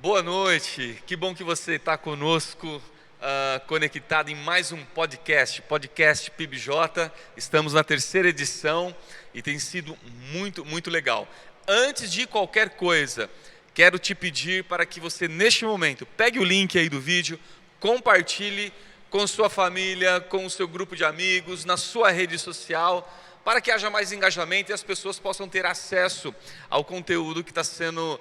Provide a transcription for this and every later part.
Boa noite, que bom que você está conosco, conectado em mais um podcast PIBJ. Estamos na terceira edição e tem sido muito legal. Antes de qualquer coisa, quero te pedir para que você, neste momento, pegue o link aí do vídeo, compartilhe com sua família, com o seu grupo de amigos, na sua rede social, para que haja mais engajamento e as pessoas possam ter acesso ao conteúdo que está sendo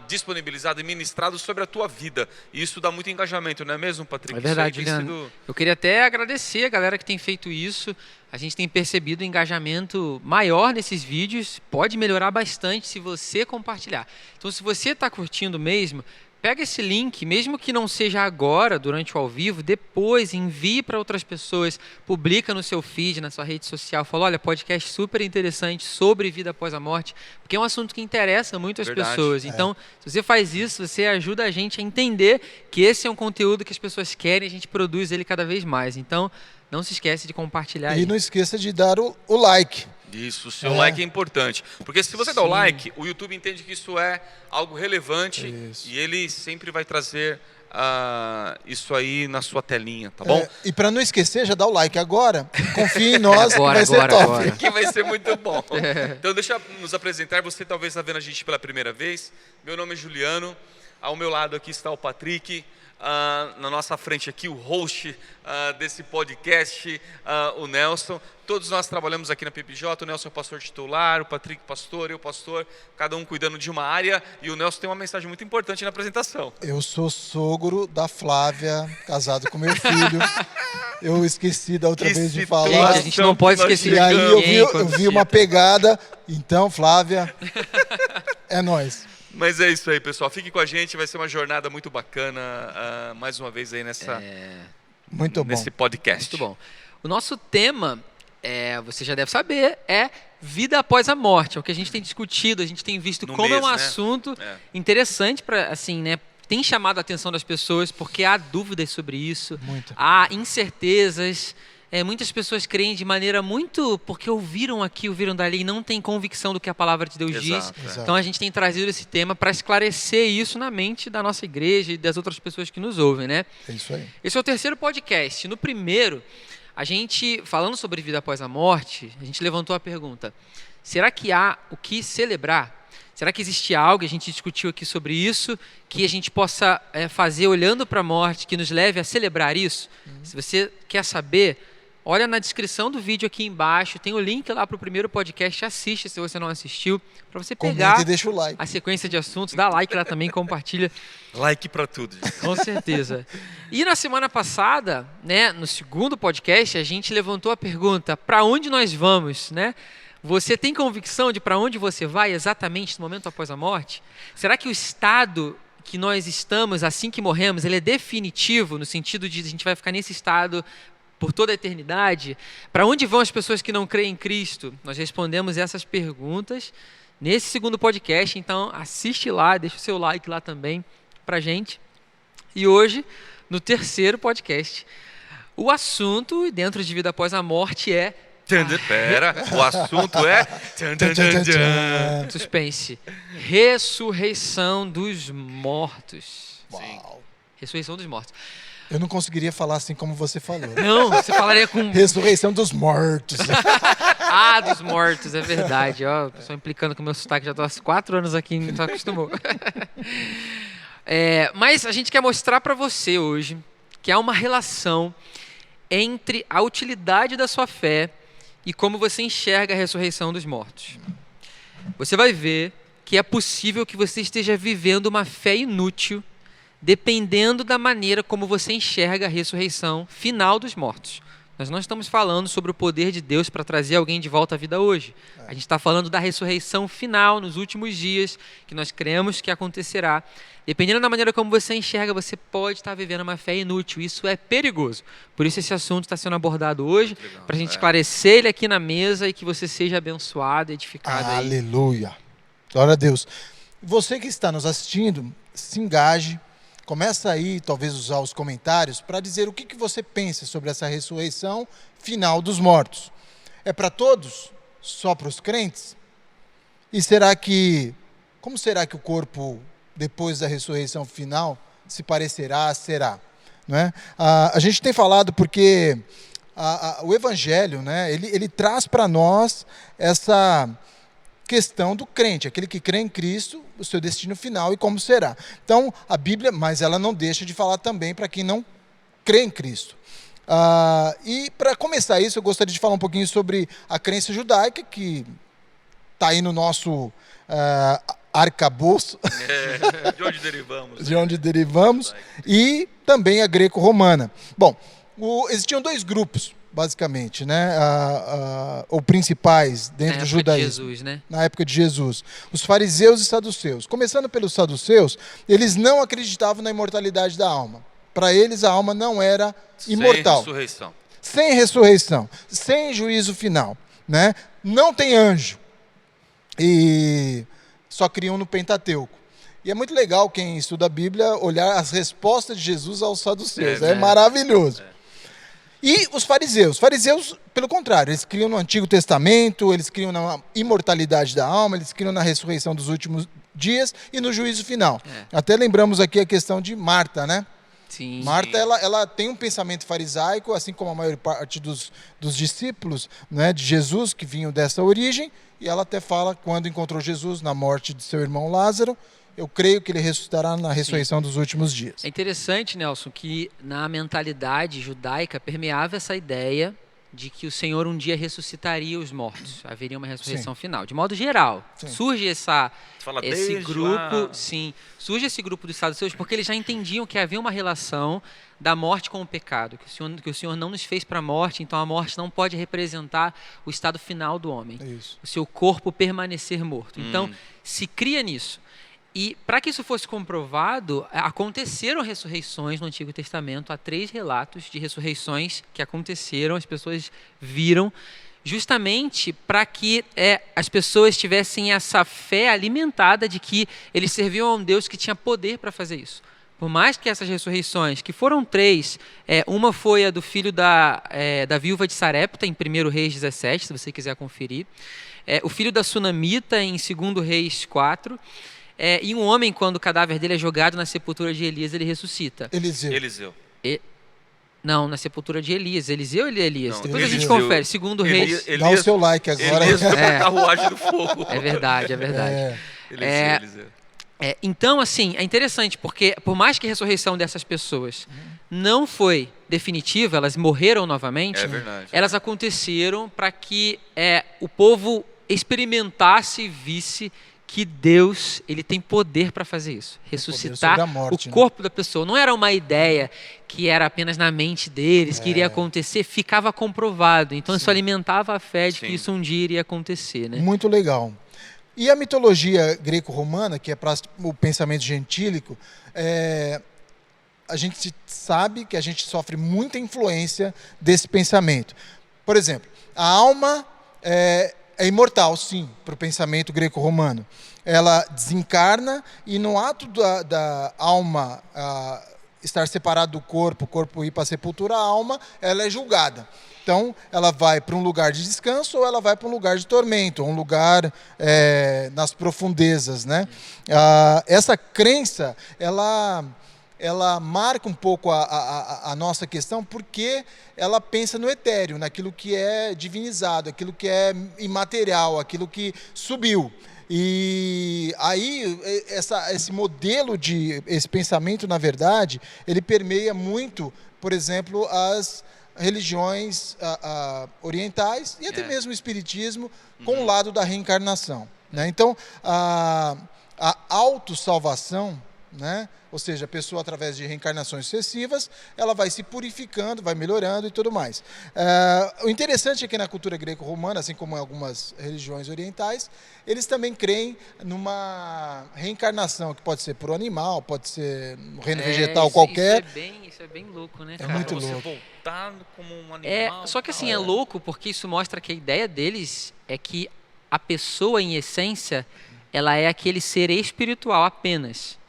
disponibilizado e ministrado sobre a tua vida. E isso dá muito engajamento, não é mesmo, Patrick? É verdade, Juliano. Eu queria até agradecer a galera que tem feito isso. A gente tem percebido um engajamento maior nesses vídeos. Pode melhorar bastante se você compartilhar. Então, se você está curtindo mesmo, pega esse link, mesmo que não seja agora, durante o ao vivo, depois envie para outras pessoas, publica no seu feed, na sua rede social, fala, olha, podcast super interessante sobre vida após a morte, porque é um assunto que interessa muito as pessoas. Então, se você faz isso, você ajuda a gente a entender que esse é um conteúdo que as pessoas querem e a gente produz ele cada vez mais. Então, não se esquece de compartilhar. E não esqueça de dar o like. Isso, o seu like é importante. Porque se você dá o like, o YouTube entende que isso é algo relevante e ele sempre vai trazer isso aí na sua telinha, tá bom? E para não esquecer, já dá o like agora. Confie em nós, agora, que vai ser top. Que vai ser muito bom. Então deixa eu nos apresentar. Você talvez está vendo a gente pela primeira vez. Meu nome é Juliano. Ao meu lado aqui está o Patrick. Na nossa frente aqui, o host desse podcast, o Nelson. Todos nós trabalhamos aqui na PIBJ, o Nelson é pastor titular, o Patrick pastor, eu pastor, cada um cuidando de uma área, e o Nelson tem uma mensagem muito importante na apresentação. Eu sou sogro da Flávia, casado com meu filho. Eu esqueci da outra vez de falar. Gente, a gente não pode esquecer de E aí ninguém, eu vi uma pegada. Então, Flávia, é nóis. Mas é isso aí, pessoal. Fique com a gente, vai ser uma jornada muito bacana, mais uma vez aí nesse podcast. Muito bom. O nosso tema, você já deve saber, é vida após a morte. É o que a gente tem discutido, a gente tem visto como é um assunto interessante para, assim, né? Tem chamado a atenção das pessoas porque há dúvidas sobre isso, há incertezas. Muitas pessoas creem de maneira muito... porque ouviram aqui, ouviram dali e não têm convicção do que a palavra de Deus diz. Então, a gente tem trazido esse tema para esclarecer isso na mente da nossa igreja e das outras pessoas que nos ouvem, né? É isso aí. Esse é o terceiro podcast. No primeiro, a gente, falando sobre vida após a morte, a gente levantou a pergunta, será que há o que celebrar? Será que existe algo, a gente discutiu aqui sobre isso, que a gente possa fazer olhando para a morte, que nos leve a celebrar isso? Se você quer saber... olha na descrição do vídeo aqui embaixo, tem o link lá para o primeiro podcast, assiste se você não assistiu, para você pegar e deixa o like. A sequência de assuntos, dá like lá também, compartilha. Like para tudo. Com certeza. E na semana passada, né, no segundo podcast, a gente levantou a pergunta, para onde nós vamos, né? Você tem convicção de para onde você vai exatamente no momento após a morte? Será que o estado que nós estamos assim que morremos, ele é definitivo, no sentido de a gente vai ficar nesse estado por toda a eternidade? Para onde vão as pessoas que não creem em Cristo? Nós respondemos essas perguntas nesse segundo podcast, então assiste lá, deixa o seu like lá também pra gente. E hoje, no terceiro podcast, o assunto dentro de vida após a morte é... o assunto é... suspense. Ressurreição dos mortos. Uau. Ressurreição dos mortos. Eu não conseguiria falar assim como você falou. Não, você falaria com... Ressurreição dos mortos. Dos mortos, é verdade. Ó, só implicando com o meu sotaque, já estou há 4 anos aqui, não se acostumou. Mas a gente quer mostrar para você hoje que há uma relação entre a utilidade da sua fé e como você enxerga a ressurreição dos mortos. Você vai ver que é possível que você esteja vivendo uma fé inútil dependendo da maneira como você enxerga a ressurreição final dos mortos. Nós não estamos falando sobre o poder de Deus para trazer alguém de volta à vida hoje. A gente está falando da ressurreição final, nos últimos dias, que nós cremos que acontecerá. Dependendo da maneira como você enxerga, você pode estar vivendo uma fé inútil. Isso é perigoso. Por isso esse assunto está sendo abordado hoje, para a gente esclarecer ele aqui na mesa e que você seja abençoado, edificado. Aleluia. Glória a Deus. Você que está nos assistindo, se engaje. Começa aí, talvez, usar os comentários para dizer o que você pensa sobre essa ressurreição final dos mortos. É para todos? Só para os crentes? E como será que o corpo depois da ressurreição final, se parecerá, será. Não é? A gente tem falado porque o Evangelho, né, ele traz para nós essa questão do crente, aquele que crê em Cristo, o seu destino final e como será. Então, a Bíblia, mas ela não deixa de falar também para quem não crê em Cristo. E para começar isso, eu gostaria de falar um pouquinho sobre a crença judaica, que está aí no nosso arcabouço. De onde derivamos. De onde derivamos. E também a greco-romana. Bom, existiam dois grupos, basicamente, né? Ou principais dentro do judaísmo. Jesus, né? Na época de Jesus. Os fariseus e saduceus. Começando pelos saduceus, eles não acreditavam na imortalidade da alma. Para eles, a alma não era imortal. Sem ressurreição. Sem ressurreição. Sem juízo final. Né? Não tem anjo. E só criam no Pentateuco. E é muito legal quem estuda a Bíblia olhar as respostas de Jesus aos saduceus. É maravilhoso. E os fariseus? Os fariseus, pelo contrário, eles criam no Antigo Testamento, eles criam na imortalidade da alma, eles criam na ressurreição dos últimos dias e no juízo final. Até lembramos aqui a questão de Marta, né? Sim. Marta, ela tem um pensamento farisaico, assim como a maior parte dos discípulos, né, de Jesus, que vinham dessa origem, e ela até fala, quando encontrou Jesus na morte de seu irmão Lázaro, eu creio que ele ressuscitará na ressurreição dos últimos dias. É interessante, Nelson, que na mentalidade judaica permeava essa ideia de que o Senhor um dia ressuscitaria os mortos. Haveria uma ressurreição final. De modo geral, surge esse grupo, surge esse grupo dos saduceus porque eles já entendiam que havia uma relação da morte com o pecado, que o Senhor não nos fez para a morte, então a morte não pode representar o estado final do homem. Isso. O seu corpo permanecer morto. Então, se cria nisso. E para que isso fosse comprovado, aconteceram ressurreições no Antigo Testamento. Há 3 relatos de ressurreições que aconteceram, as pessoas viram, justamente para que as pessoas tivessem essa fé alimentada de que eles serviam a um Deus que tinha poder para fazer isso. Por mais que essas ressurreições, que foram 3, uma foi a do filho da viúva de Sarepta, em 1 Reis 17, se você quiser conferir, o filho da Sunamita, em 2 Reis 4, e um homem, quando o cadáver dele é jogado na sepultura de Elias, ele ressuscita. Eliseu. Não, na sepultura de Elias. Eliseu ou Elias? Não, Depois a gente Eliseu. confere. 2 Reis. Dá o seu like agora. Elias foi pra carruagem do fogo. É verdade. Eliseu. Então, assim, é interessante, porque por mais que a ressurreição dessas pessoas não foi definitiva, elas morreram novamente, elas aconteceram para que o povo experimentasse e visse que Deus, ele tem poder para fazer isso, ressuscitar o corpo da pessoa. Não era uma ideia que era apenas na mente deles, que iria acontecer, ficava comprovado. Então isso alimentava a fé de que isso um dia iria acontecer, né? Muito legal. E a mitologia greco-romana, que é para o pensamento gentílico, a gente sabe que a gente sofre muita influência desse pensamento. Por exemplo, a alma é imortal, sim, para o pensamento greco-romano. Ela desencarna e no ato da alma estar separada do corpo, o corpo ir para a sepultura, a alma ela é julgada. Então, ela vai para um lugar de descanso ou ela vai para um lugar de tormento, um lugar nas profundezas, né? Essa crença, ela marca um pouco a nossa questão porque ela pensa no etéreo, naquilo que é divinizado, aquilo que é imaterial, aquilo que subiu. E aí esse modelo esse pensamento, na verdade, ele permeia muito, por exemplo, as religiões orientais e até mesmo o espiritismo com o lado da reencarnação, né? Então, a autossalvação, né? Ou seja, a pessoa, através de reencarnações sucessivas, ela vai se purificando, vai melhorando e tudo mais. O interessante é que na cultura greco-romana, assim como em algumas religiões orientais, eles também creem numa reencarnação, que pode ser por um animal, pode ser no reino vegetal qualquer. Isso é bem louco, né, É cara? muito Você louco. voltar como um animal. Só que assim, é louco porque isso mostra que a ideia deles é que a pessoa, em essência, ela é aquele ser espiritual apenas.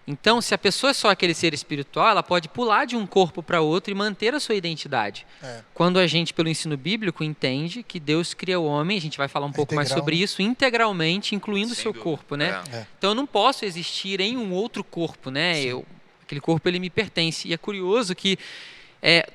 Então, se a pessoa é só aquele ser espiritual, ela pode pular de um corpo para outro e manter a sua identidade. Quando a gente, pelo ensino bíblico, entende que Deus cria o homem, a gente vai falar um pouco mais sobre isso, integralmente, incluindo o seu corpo, né? Então, eu não posso existir em um outro corpo, né? Aquele corpo, ele me pertence. E é curioso que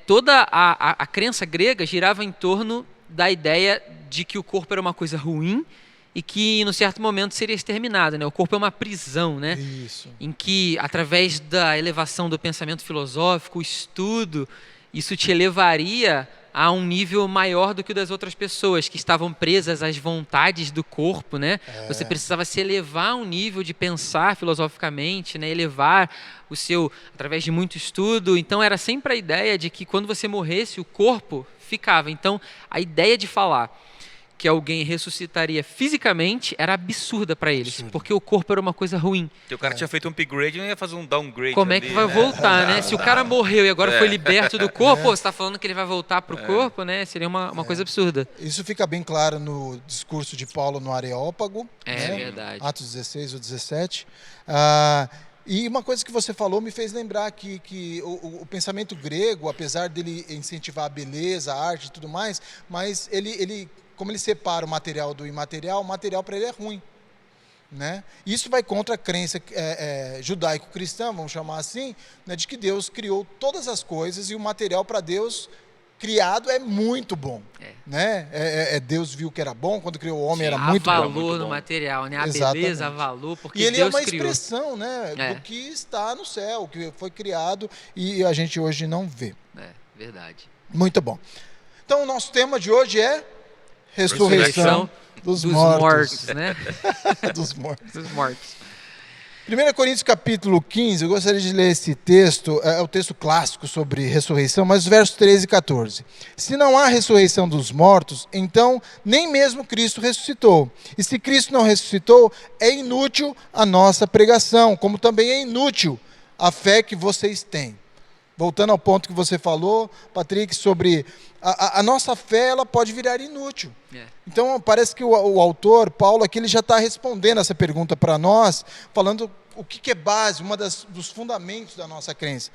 toda a crença grega girava em torno da ideia de que o corpo era uma coisa ruim e que, no certo momento, seria exterminado, né? O corpo é uma prisão, né? Isso. Em que, através da elevação do pensamento filosófico, o estudo, isso te elevaria a um nível maior do que o das outras pessoas que estavam presas às vontades do corpo, né? Você precisava se elevar a um nível de pensar filosoficamente, né? Elevar o seu, através de muito estudo. Então, era sempre a ideia de que, quando você morresse, o corpo ficava. Então, a ideia de falar que alguém ressuscitaria fisicamente era absurda para eles, porque o corpo era uma coisa ruim. Se o cara tinha feito um upgrade, não ia fazer um downgrade. Como é que vai voltar, né? Se o cara morreu e agora foi liberto do corpo, você está falando que ele vai voltar para o corpo, né? Seria uma coisa absurda. Isso fica bem claro no discurso de Paulo no Areópago. É verdade. Atos 16 ou 17. E uma coisa que você falou me fez lembrar que o pensamento grego, apesar dele incentivar a beleza, a arte e tudo mais, mas ele como ele separa o material do imaterial, o material para ele é ruim, né? Isso vai contra a crença judaico-cristã, vamos chamar assim, né, de que Deus criou todas as coisas e o material para Deus criado é muito bom, né? Deus viu que era bom quando criou o homem, era muito bom. Há valor no material, né? A beleza, há valor, porque e ele Deus é uma criou. expressão, né, do que está no céu, que foi criado e a gente hoje não vê. Verdade. Muito bom. Então o nosso tema de hoje é ressurreição dos mortos, né? Dos mortos. Dos mortos. 1 Coríntios capítulo 15, eu gostaria de ler esse texto, é o texto clássico sobre ressurreição, mas os versos 13 e 14. Se não há ressurreição dos mortos, então nem mesmo Cristo ressuscitou. E se Cristo não ressuscitou, é inútil a nossa pregação, como também é inútil a fé que vocês têm. Voltando ao ponto que você falou, Patrick, sobre a nossa fé, ela pode virar inútil. Então, parece que o autor, Paulo, aqui ele já está respondendo essa pergunta para nós, falando o que é base, dos fundamentos da nossa crença.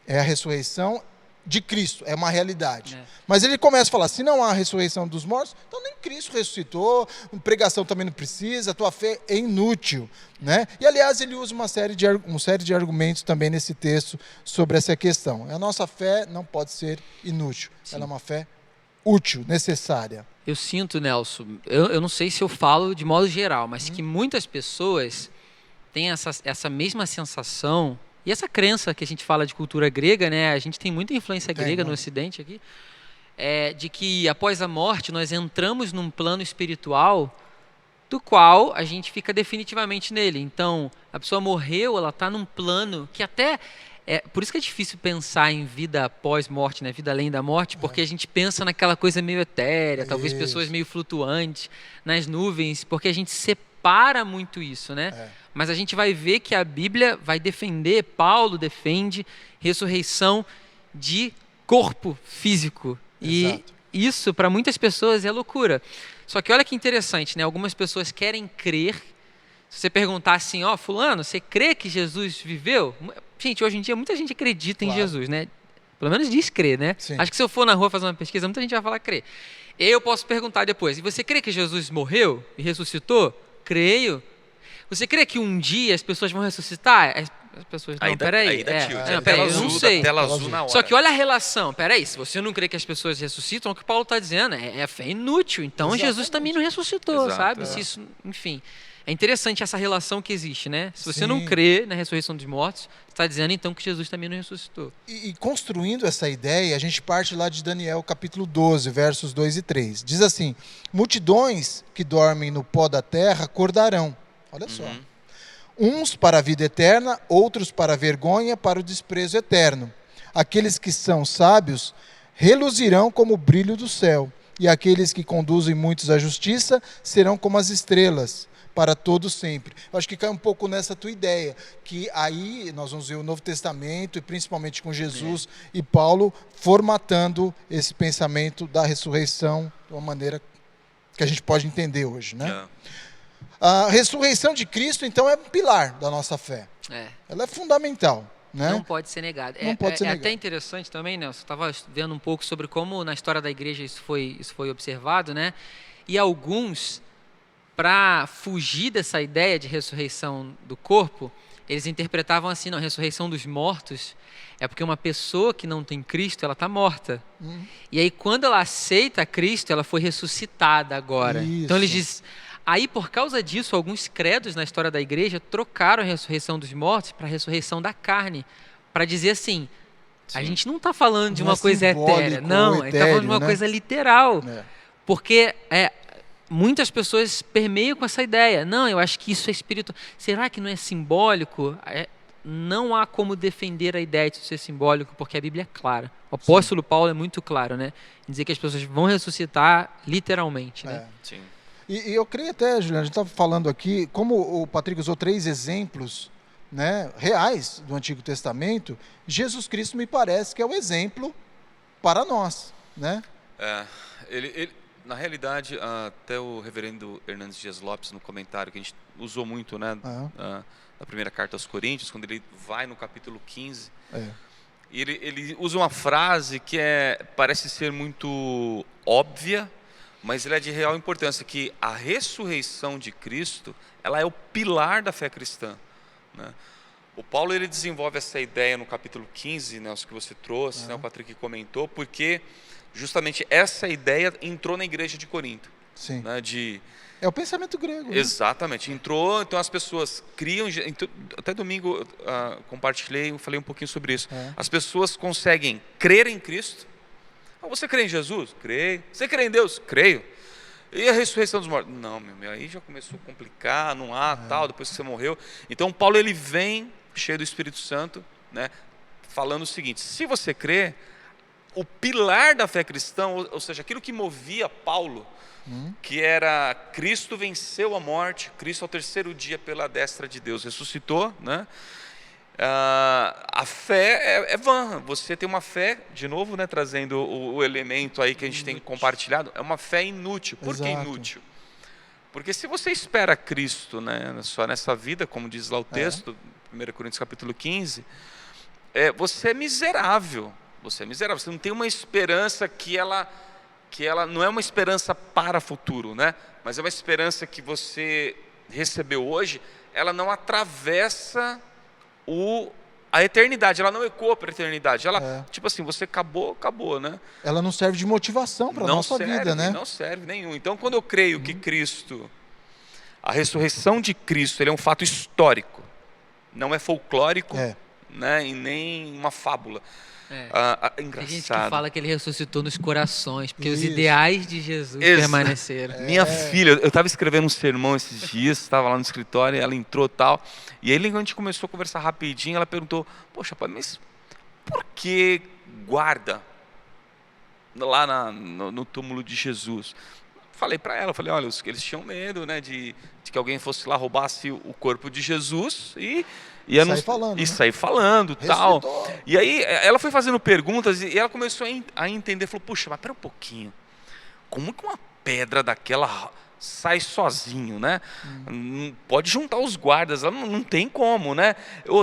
É a ressurreição de Cristo, é uma realidade. Mas ele começa a falar, se não há ressurreição dos mortos, então nem Cristo ressuscitou, pregação também não precisa, a tua fé é inútil, né? E aliás, ele usa uma série de argumentos também nesse texto sobre essa questão. A nossa fé não pode ser inútil, ela é uma fé útil, necessária. Eu sinto, Nelson, eu não sei se eu falo de modo geral, mas que muitas pessoas têm essa mesma sensação. E essa crença que a gente fala de cultura grega, né? A gente tem muita influência grega no Ocidente aqui, de que após a morte nós entramos num plano espiritual do qual a gente fica definitivamente nele. Então, a pessoa morreu, ela está num plano que até... por isso que é difícil pensar em vida pós-morte, né? Vida além da morte, porque a gente pensa naquela coisa meio etérea, talvez pessoas meio flutuantes nas nuvens, porque a gente separa muito isso, né? Mas a gente vai ver que a Bíblia vai defender, Paulo defende ressurreição de corpo físico. E isso, para muitas pessoas, é loucura. Só que olha que interessante, né? Algumas pessoas querem crer. Se você perguntar assim, fulano, você crê que Jesus viveu? Gente, hoje em dia muita gente acredita em Jesus, né? Pelo menos diz crer, né? Sim. Acho que se eu for na rua fazer uma pesquisa, muita gente vai falar crer. Eu posso perguntar depois, e você crê que Jesus morreu e ressuscitou? Creio. Você crê que um dia as pessoas vão ressuscitar? As pessoas, não, peraí. Eu não sei. Tela azul na hora. Só que olha a relação. Peraí, se você não crê que as pessoas ressuscitam, o que o Paulo está dizendo é fé inútil. Então Jesus também não ressuscitou, sabe? Se isso, enfim. É interessante essa relação que existe, né? Se você não crê na ressurreição dos mortos, você está dizendo então que Jesus também não ressuscitou. E construindo essa ideia, a gente parte lá de Daniel capítulo 12, versos 2 e 3. Diz assim, multidões que dormem no pó da terra acordarão. Olha só. Uns para a vida eterna, outros para a vergonha, para o desprezo eterno. Aqueles que são sábios reluzirão como o brilho do céu, e aqueles que conduzem muitos à justiça serão como as estrelas, para todo sempre. Eu acho que cai um pouco nessa tua ideia, que aí nós vamos ver o Novo Testamento, e principalmente com Jesus e Paulo, formatando esse pensamento da ressurreição de uma maneira que a gente pode entender hoje, né? A ressurreição de Cristo, então, é um pilar da nossa fé. Ela é fundamental, né? Não pode ser negada. Não pode ser É negada. até interessante também, Nelson, eu estava vendo um pouco sobre como na história da igreja isso foi observado, né? E alguns, para fugir dessa ideia de ressurreição do corpo, eles interpretavam assim, não, a ressurreição dos mortos é porque uma pessoa que não tem Cristo, ela está morta. E aí, quando ela aceita Cristo, ela foi ressuscitada agora. Isso. Então, eles dizem... Aí, por causa disso, alguns credos na história da igreja trocaram a ressurreição dos mortos para a ressurreição da carne, para dizer assim, a Sim. gente não está falando de Não uma é coisa etérea, simbólico não, ou a gente está falando de uma etéreo, né? coisa literal. É. Porque muitas pessoas permeiam com essa ideia. Não, eu acho que isso é espiritual. Será que não é simbólico? Não há como defender a ideia de ser simbólico, porque a Bíblia é clara. O apóstolo Paulo é muito claro, né? Em dizer que as pessoas vão ressuscitar literalmente, né? Sim. E eu creio até, Juliana, a gente estava falando aqui, como o Patrick usou 3 exemplos, né, reais do Antigo Testamento, Jesus Cristo me parece que é o exemplo para nós, né? Na realidade, até o reverendo Hernandes Dias Lopes, no comentário que a gente usou muito, né, na primeira carta aos Coríntios, quando ele vai no capítulo 15, ele usa uma frase que parece ser muito óbvia, mas ele é de real importância, que a ressurreição de Cristo, ela é o pilar da fé cristã, né? O Paulo, ele desenvolve essa ideia no capítulo 15, né, os que você trouxe, né, o Patrick comentou, porque justamente essa ideia entrou na igreja de Corinto. Sim. Né, É o pensamento grego. Né? Exatamente. Entrou, então as pessoas criam... Até domingo compartilhei, falei um pouquinho sobre isso. As pessoas conseguem crer em Cristo. Você crê em Jesus? Creio. Você crê em Deus? Creio. E a ressurreição dos mortos? Não, aí já começou a complicar, não há tal, depois que você morreu. Então Paulo, ele vem cheio do Espírito Santo, né, falando o seguinte: se você crê, o pilar da fé cristã, ou seja, aquilo que movia Paulo, que era Cristo venceu a morte, Cristo ao terceiro dia pela destra de Deus ressuscitou, né? A fé é vã. Você tem uma fé, de novo, né, trazendo o elemento aí que a gente tem compartilhado, é uma fé inútil. Por que inútil? Porque se você espera Cristo, né, só nessa vida, como diz lá o texto, 1 Coríntios capítulo 15, você é miserável. Você é miserável. Você não tem uma esperança que ela não é uma esperança para o futuro, né? Mas é uma esperança que você recebeu hoje. Ela não atravessa a eternidade, ela não ecoa para a eternidade. Ela, tipo assim, você acabou, né? Ela não serve de motivação para a nossa vida, né? Não serve nenhum. Então, quando eu creio que Cristo, a ressurreição de Cristo, ele é um fato histórico, não é folclórico, né? E nem uma fábula. Tem gente que fala que ele ressuscitou nos corações, porque os Isso. ideais de Jesus permaneceram. Minha filha, eu estava escrevendo um sermão esses dias, estava lá no escritório, ela entrou e tal, e aí quando a gente começou a conversar rapidinho, ela perguntou: poxa, pai, mas por que guarda lá no túmulo de Jesus? Falei para ela, olha, eles tinham medo, né, de que alguém fosse lá, roubasse o corpo de Jesus e sair falando, tal. E aí ela foi fazendo perguntas e ela começou a entender, falou: puxa, mas pera um pouquinho, como que uma pedra daquela sai sozinho, né? Pode juntar os guardas, não tem como, né?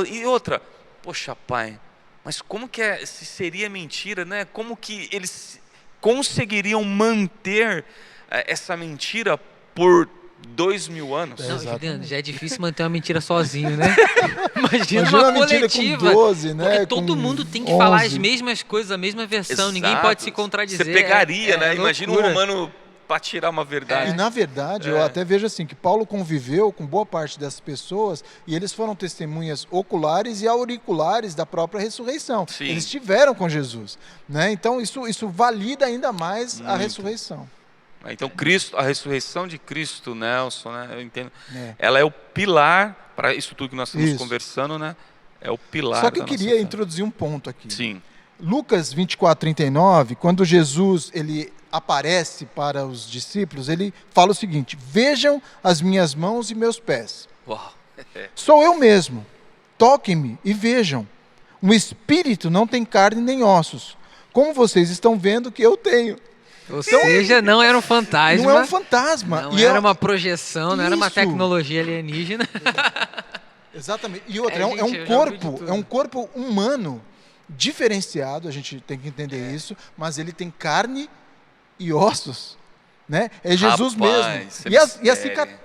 E outra, poxa, pai, mas como que se seria mentira, né? Como que eles conseguiriam manter essa mentira por 2000 anos? Não, Juliano, já é difícil manter uma mentira sozinho, né? Imagina uma uma mentira coletiva. com 12, né? Porque todo mundo tem que falar as mesmas coisas, a mesma versão. Ninguém pode se contradizer. Você pegaria, né? Imagina um loucura. romano para tirar uma verdade. E na verdade, eu até vejo assim, que Paulo conviveu com boa parte dessas pessoas e eles foram testemunhas oculares e auriculares da própria ressurreição. Sim. Eles estiveram com Jesus, né? Então isso valida ainda mais a ressurreição. Então Cristo, a ressurreição de Cristo, Nelson, né, eu entendo, ela é o pilar para isso tudo que nós estamos conversando, né? É o pilar. Só que eu da nossa queria fé. introduzir um ponto aqui. Sim. Lucas 24:39, quando Jesus ele aparece para os discípulos, ele fala o seguinte: vejam as minhas mãos e meus pés. Uau. Sou eu mesmo. Toquem-me e vejam. Um espírito não tem carne nem ossos, como vocês estão vendo que eu tenho. Ou seja, não era um fantasma. Não é um fantasma. Não era uma projeção, não era uma Isso. tecnologia alienígena. Exatamente. E outra, Gente, eu um já ouvi de corpo, tudo. é um corpo humano diferenciado, a gente tem que entender isso, mas ele tem carne e ossos, né? É Jesus Rapaz, mesmo. mistério.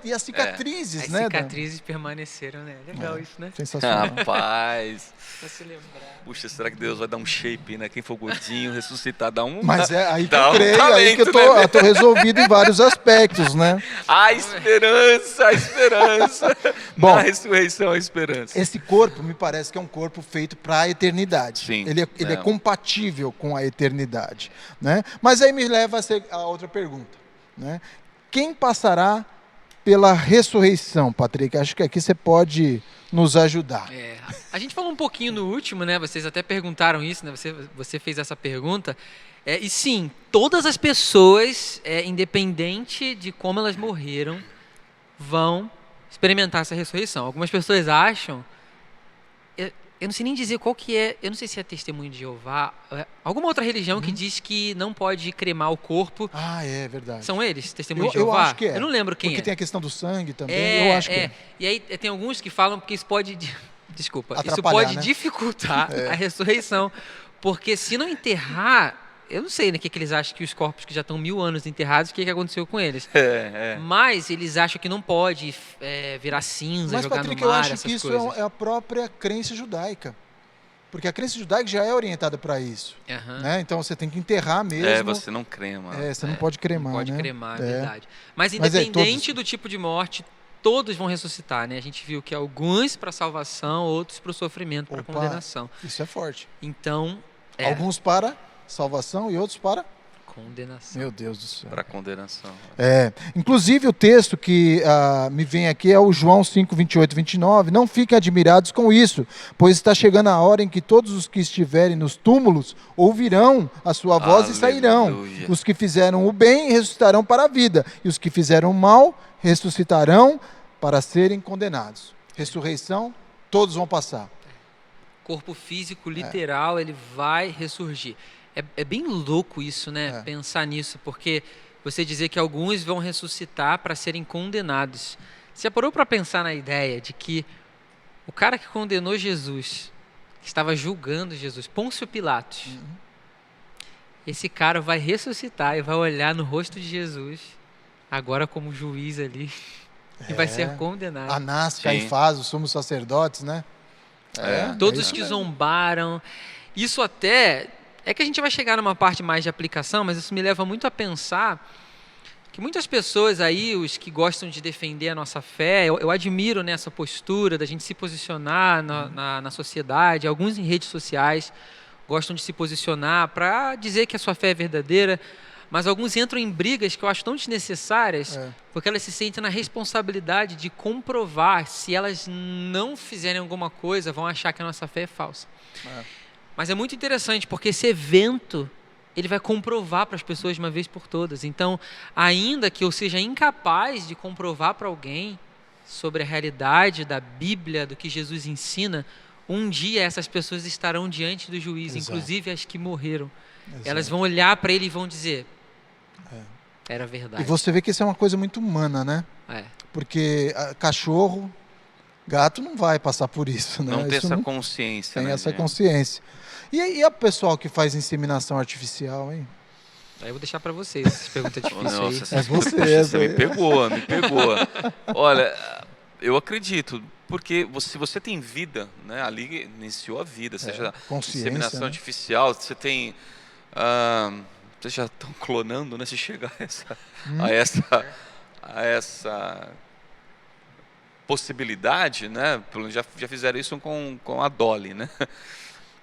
E as cicatrizes, As né? cicatrizes permaneceram, né? Legal isso, né? Sensacional. Rapaz. Pra se lembrar. Puxa, será que Deus vai dar um shape, né? Quem for gordinho, ressuscitar, dá um... Mas é aí que dá eu um creio, aí que eu talento, né? tô resolvido em vários aspectos, né? A esperança, a esperança. Bom, Na ressurreição, a esperança. esse corpo me parece que é um corpo feito para a eternidade. Sim, Ele é compatível com a eternidade, né? Mas aí me leva a outra pergunta, né? Quem passará pela ressurreição, Patrick? Acho que aqui você pode nos ajudar. A gente falou um pouquinho no último, né? Vocês até perguntaram isso, né? Você fez essa pergunta. E sim, todas as pessoas, independente de como elas morreram, vão experimentar essa ressurreição. Algumas pessoas acham, eu não sei nem dizer qual que é, eu não sei se é Testemunho de Jeová, alguma outra religião que diz que não pode cremar o corpo. Ah, é verdade. São eles, Testemunho de Eu Jeová? acho que é. Eu não lembro quem Porque é. tem a questão do sangue também, eu acho que é. E aí tem alguns que falam que isso pode... Desculpa. Isso Atrapalhar, pode né? dificultar a ressurreição. Porque se não enterrar... Eu não sei, né, o que eles acham que os corpos que já estão 1000 anos enterrados, o que aconteceu com eles. Mas eles acham que não pode virar cinza, Mas, jogar Patrick, no mar, eu acho essas que isso coisas. é a própria crença judaica. Porque a crença judaica já é orientada para isso. Aham. Né? Então você tem que enterrar mesmo. Você não crema. Você não pode cremar, Não pode né? cremar, é verdade. Mas Mas independente todos- do tipo de morte, todos vão ressuscitar, né? A gente viu que alguns para salvação, outros para o sofrimento, para Opa. condenação. Isso é forte. Então, Alguns para salvação e outros para... condenação. Meu Deus do céu. Para condenação. Inclusive o texto que me vem aqui é o João 5, 28 e 29. Não fiquem admirados com isso, pois está chegando a hora em que todos os que estiverem nos túmulos ouvirão a sua voz e sairão. Aleluia. Os que fizeram o bem ressuscitarão para a vida, e os que fizeram o mal ressuscitarão para serem condenados. Ressurreição, todos vão passar. Corpo físico, literal, ele vai ressurgir. É bem louco isso, né? Pensar nisso, porque você dizer que alguns vão ressuscitar para serem condenados. Você já parou para pensar na ideia de que o cara que condenou Jesus, que estava julgando Jesus, Pôncio Pilatos, esse cara vai ressuscitar e vai olhar no rosto de Jesus, agora como juiz ali, e vai ser condenado. Anás, Sim. Caifás, os sumos sacerdotes, né? Todos é os isso que mesmo. zombaram. Isso até... É que a gente vai chegar numa parte mais de aplicação, mas isso me leva muito a pensar que muitas pessoas aí, os que gostam de defender a nossa fé, eu admiro nessa postura da gente se posicionar na sociedade, alguns em redes sociais gostam de se posicionar para dizer que a sua fé é verdadeira, mas alguns entram em brigas que eu acho tão desnecessárias, porque elas se sentem na responsabilidade de comprovar. Se elas não fizerem alguma coisa, vão achar que a nossa fé é falsa. Mas é muito interessante, porque esse evento, ele vai comprovar para as pessoas de uma vez por todas. Então, ainda que eu seja incapaz de comprovar para alguém sobre a realidade da Bíblia, do que Jesus ensina, um dia essas pessoas estarão diante do juiz, Exato. inclusive as que morreram. Exato. Elas vão olhar para ele e vão dizer, era verdade. E você vê que isso é uma coisa muito humana, né? Porque cachorro, gato não vai passar por isso, né? Não tem Isso essa não consciência, tem né, essa gente? consciência. E a pessoal que faz inseminação artificial, hein? Aí eu vou deixar para vocês, essas perguntas difíceis aí. Nossa, É você, puxa, essa me aí. pegou, me pegou. Olha, eu acredito, porque se você tem vida, né, ali iniciou a vida, seja consciência, inseminação né? artificial, você tem... vocês já estão clonando, né? Se chegar a essa possibilidade, né? Já fizeram isso com a Dolly, né?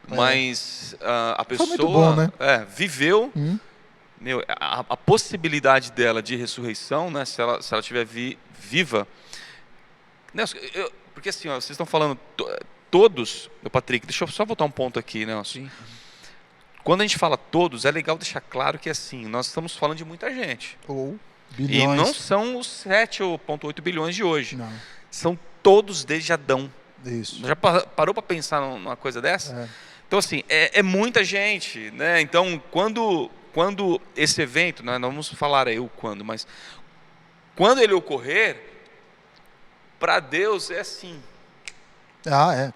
Mas a pessoa muito bom, né? viveu, a possibilidade dela de ressurreição, né? Se ela estiver viva, Nelson, porque assim, ó, vocês estão falando todos, Patrick, deixa eu só voltar um ponto aqui, Nelson. Sim. Quando a gente fala todos, é legal deixar claro que assim, nós estamos falando de muita gente. Ou E bilhões. não são os 7,8 bilhões de hoje. Não, São todos desde Adão. isso. Já parou para pensar numa coisa dessa? Então, assim, é muita gente, né? Então, quando esse evento, né, não vamos falar aí o quando, mas quando ele ocorrer, para Deus é assim,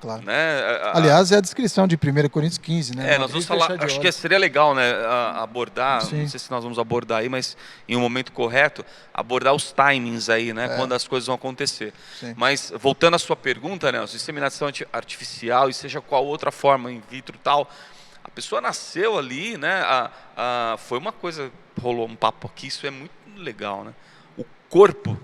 Claro. Né? Aliás, é a descrição de 1 Coríntios 15, né? Nós vamos falar, acho que seria legal, né, abordar, Sim. não sei se nós vamos abordar aí, mas em um momento correto, abordar os timings aí, né, quando as coisas vão acontecer. Sim. Mas, voltando à sua pergunta, né, inseminação artificial, e seja qual outra forma, in vitro e tal, a pessoa nasceu ali, né, foi uma coisa, rolou um papo aqui, isso é muito legal, né? O corpo,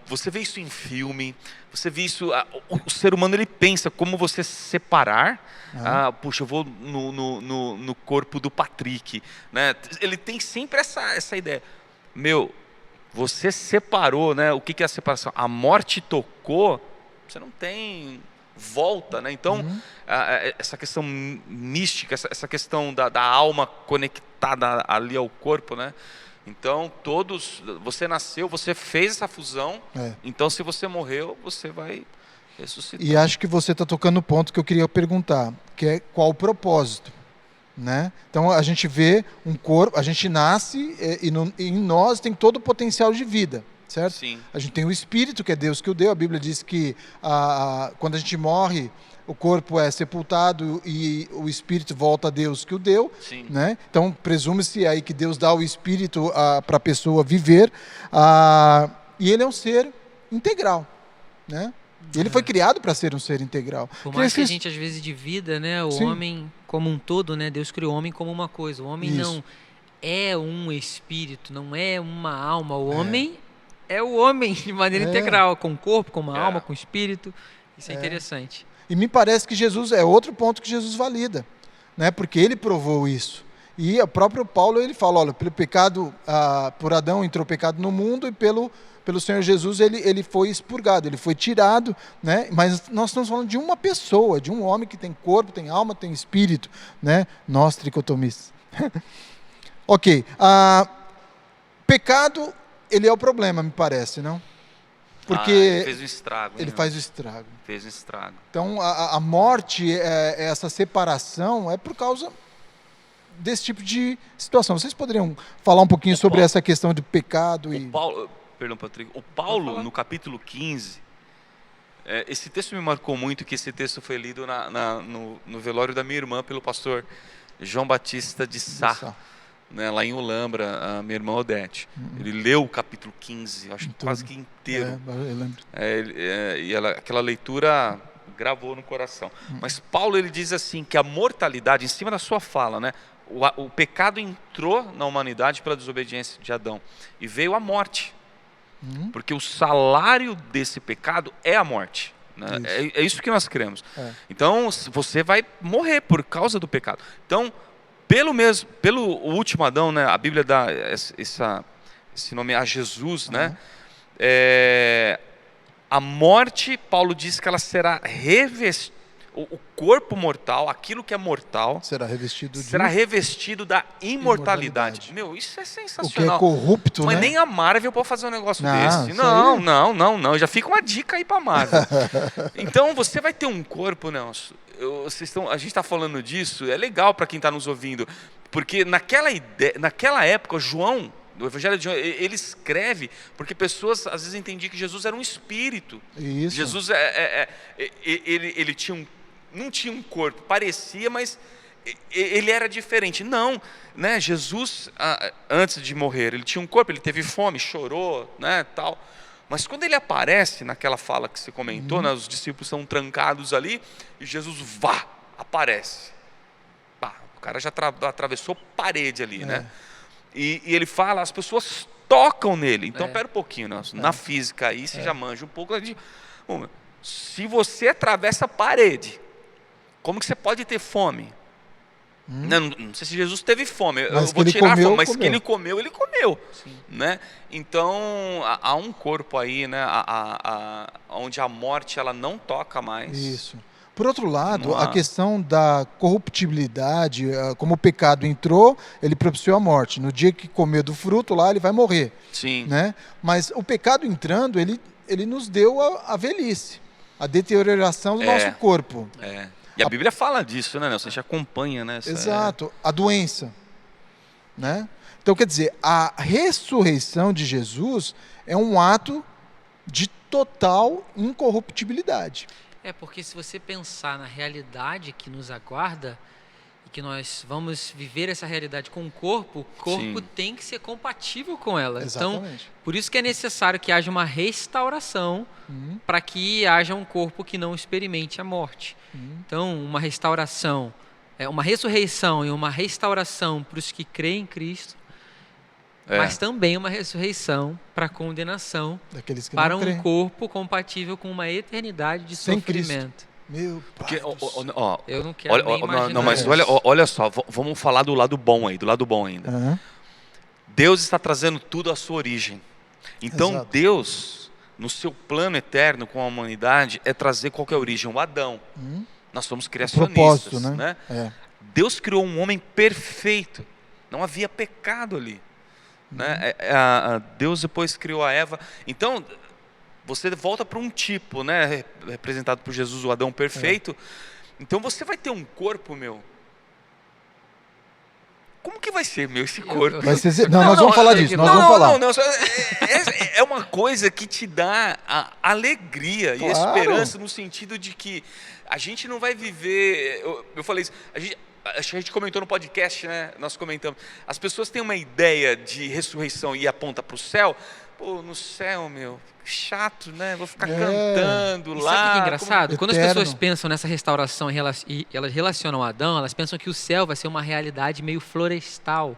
você vê isso em filme, você vê isso, o ser humano ele pensa como você separar, puxa, eu vou no corpo do Patrick, né? Ele tem sempre essa ideia, você separou, né? O que é a separação? A morte tocou, você não tem volta, né? Então, essa questão mística, essa questão da alma conectada ali ao corpo, né? Então, você nasceu, você fez essa fusão, então se você morreu, você vai ressuscitar. E acho que você está tocando no ponto que eu queria perguntar, que é qual o propósito, né? Então, a gente vê um corpo, a gente nasce e em nós tem todo o potencial de vida, certo? Sim. A gente tem o Espírito, que é Deus que o deu, a Bíblia diz que quando a gente morre, o corpo é sepultado e o Espírito volta a Deus que o deu. Sim. Né? Então, presume-se aí que Deus dá o Espírito para a pessoa viver. E ele é um ser integral. Né? Ele foi criado para ser um ser integral. Por mais que a gente, às vezes, divida, né, o homem como um todo, né? Deus criou o homem como uma coisa. O homem não é um espírito, não é uma alma. O homem é o homem de maneira integral, com o corpo, com uma alma, com o espírito. Isso é interessante. E me parece que Jesus é outro ponto que Jesus valida, né? Porque ele provou isso. E o próprio Paulo ele fala, olha, pelo pecado, por Adão entrou o pecado no mundo e pelo Senhor Jesus ele foi expurgado, ele foi tirado, né? Mas nós estamos falando de uma pessoa, de um homem que tem corpo, tem alma, tem espírito, né? Nós tricotomistas. Ok. Pecado, ele é o problema, me parece, não? Porque ele fez um estrago. Ele faz o estrago. Fez um estrago. Então, a morte, essa separação, é por causa desse tipo de situação. Vocês poderiam falar um pouquinho sobre essa questão de pecado? Perdão, Patrick. O Paulo, no capítulo 15, esse texto me marcou muito, que esse texto foi lido no velório da minha irmã pelo pastor João Batista de Sá. Né, lá em Ulambra, a minha irmã Odete. Ele leu o capítulo 15, acho que quase que inteiro. Eu lembro. E aquela leitura gravou no coração. Mas Paulo ele diz assim, que a mortalidade, em cima da sua fala, né, o pecado entrou na humanidade pela desobediência de Adão. E veio a morte. Porque o salário desse pecado é a morte. Né? É isso que nós cremos. Então, você vai morrer por causa do pecado. Então, pelo último Adão, né, a Bíblia dá esse nome a Jesus, né? A morte, Paulo diz que ela será revestida, o corpo mortal, aquilo que é mortal, será revestido da imortalidade. Isso é sensacional. O que é corrupto, mas né? nem a Marvel pode fazer um negócio desse. Não. Já fica uma dica aí para a Marvel. Então, você vai ter um corpo, Nelson. A gente está falando disso, é legal para quem está nos ouvindo, porque naquela época, João, no Evangelho de João, ele escreve porque pessoas às vezes entendiam que Jesus era um espírito. Isso. Jesus ele não tinha um corpo, parecia, mas ele era diferente. Não, né? Jesus, antes de morrer, ele tinha um corpo, ele teve fome, chorou, né, tal. Mas quando ele aparece naquela fala que você comentou, né, os discípulos estão trancados ali, e Jesus aparece. O cara já atravessou parede ali, né? E ele fala, as pessoas tocam nele. Então, pera um pouquinho, na física aí, você já manja um pouco. Se você atravessa a parede, como que você pode ter fome? Não sei se Jesus teve fome, eu vou tirar a fome, mas que ele comeu. Né? Então, há um corpo aí, né, onde a morte ela não toca mais. Isso. Por outro lado, a questão da corruptibilidade, como o pecado entrou, ele propiciou a morte. No dia que comer do fruto lá, ele vai morrer. Sim. Né? Mas o pecado entrando, ele nos deu a velhice, a deterioração do nosso corpo. E a Bíblia fala disso, né, Nelson? A gente acompanha, né? Exato. A doença. Né? Então, quer dizer, a ressurreição de Jesus é um ato de total incorruptibilidade. Porque se você pensar na realidade que nos aguarda e que nós vamos viver essa realidade com o corpo Sim. tem que ser compatível com ela. Então, Exatamente. por isso que é necessário que haja uma restauração para que haja um corpo que não experimente a morte. Então, uma restauração, uma ressurreição e uma restauração para os que creem em Cristo, mas também uma ressurreição para a condenação, Daqueles que para não um creem. corpo compatível com uma eternidade de Sem sofrimento. Meu pai Porque, do céu. ó, Eu não quero nem imaginar. não, mas isso. olha só, vamos falar do lado bom aí, do lado bom ainda. Aham. Deus está trazendo tudo à sua origem. Então Exato. Deus, no seu plano eterno com a humanidade, é trazer qual que é a origem? O Adão. Nós somos criacionistas, Propósito, né? É. Deus criou um homem perfeito. Não havia pecado ali. Né? Deus depois criou a Eva. Então, você volta para um tipo, né? Representado por Jesus, o Adão perfeito. Então, você vai ter um corpo, meu. Como que vai ser, meu, esse corpo? Vai ser... Não, nós vamos falar disso. Nós vamos falar. Não, é uma coisa que te dá alegria e Claro. esperança no sentido de que a gente não vai viver... Eu falei isso, acho que a gente comentou no podcast, né? Nós comentamos. As pessoas têm uma ideia de ressurreição e aponta para o céu. Pô, no céu, meu, chato, né? Vou ficar cantando E lá. sabe o que é engraçado? Quando as Eterno. pessoas pensam nessa restauração e elas relacionam Adão, elas pensam que o céu vai ser uma realidade meio florestal,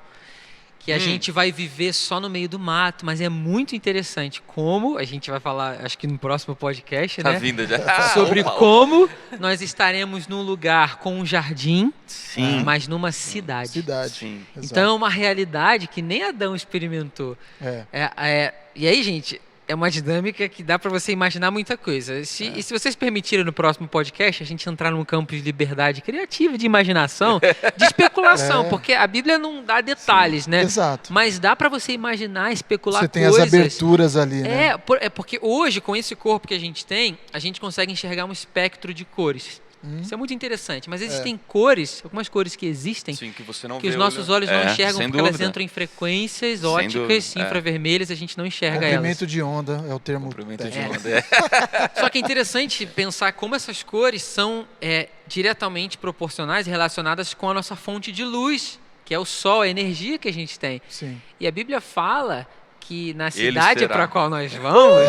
que a gente vai viver só no meio do mato, mas é muito interessante como, a gente vai falar, acho que no próximo podcast, Tá né? vindo já. Sobre como nós estaremos num lugar com um jardim, Sim. mas numa cidade. Cidade. Sim. Exato. Então é uma realidade que nem Adão experimentou. E aí, gente, é uma dinâmica que dá para você imaginar muita coisa. E se vocês permitirem no próximo podcast a gente entrar num campo de liberdade criativa, de imaginação, de especulação, porque a Bíblia não dá detalhes, né? Exato. Mas dá para você imaginar, especular Você tem coisas. as aberturas ali, né? É porque hoje, com esse corpo que a gente tem, a gente consegue enxergar um espectro de cores. Isso é muito interessante. Mas existem cores, algumas cores que existem, Sim, que você não que vê os nossos olhos não enxergam sem porque elas dúvida. entram em frequências Sem óticas, dúvida, infravermelhas, a gente não enxerga Comprimento elas. de onda é o termo. Comprimento de técnico. onda. Só que é interessante pensar como essas cores são diretamente proporcionais e relacionadas com a nossa fonte de luz, que é o sol, a energia que a gente tem. Sim. E a Bíblia fala que na Ele cidade será. para a qual nós vamos,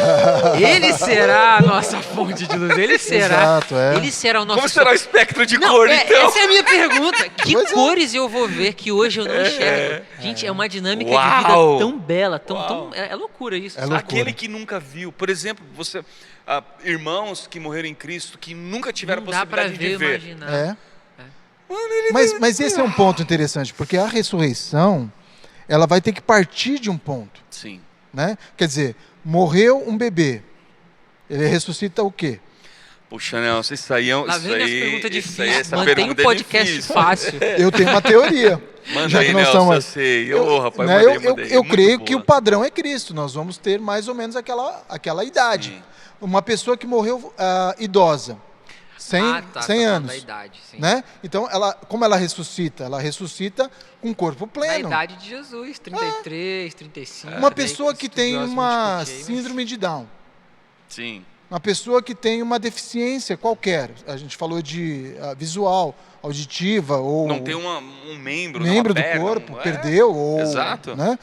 ele será a nossa fonte de luz. Ele será. Exato, Ele será o nosso Como será o espectro de Não, cor, então? essa é a minha pergunta. Que Pois é. cores eu vou ver que hoje eu não enxergo? Gente, é uma dinâmica de Uau. vida tão bela, Uau. é loucura isso. É sabe? loucura. Aquele que nunca viu. Por exemplo, você, irmãos que morreram em Cristo, que nunca tiveram Não dá pra possibilidade ver, de ver. imaginar. É. Mas esse é um ponto interessante, porque a ressurreição, ela vai ter que partir de um ponto, Sim. né? Quer dizer, morreu um bebê, ele ressuscita o quê? Puxa, Nelson, isso aí... Lá vem as perguntas difíceis. essa Mantém o pergunta é podcast difícil. fácil. Eu tenho uma teoria. Manda já aí, que nós Nelson, estamos- eu sei. Rapaz, né, mandei. eu Muito creio boa. que o padrão é Cristo. Nós vamos ter mais ou menos aquela idade. Sim. Uma pessoa que morreu idosa, 100 tá 100 falando anos, da idade, sim. né? Então, como ela ressuscita? Ela ressuscita com corpo Da pleno. idade de Jesus, 33, 35. Uma né, pessoa que tem estudiosos uma vão discutir aí, mas- síndrome de Down. Sim. Uma pessoa que tem uma deficiência qualquer. A gente falou de visual, auditiva ou Não tem um membro membro numa do perna, corpo, não é? perdeu ou, Exato. né?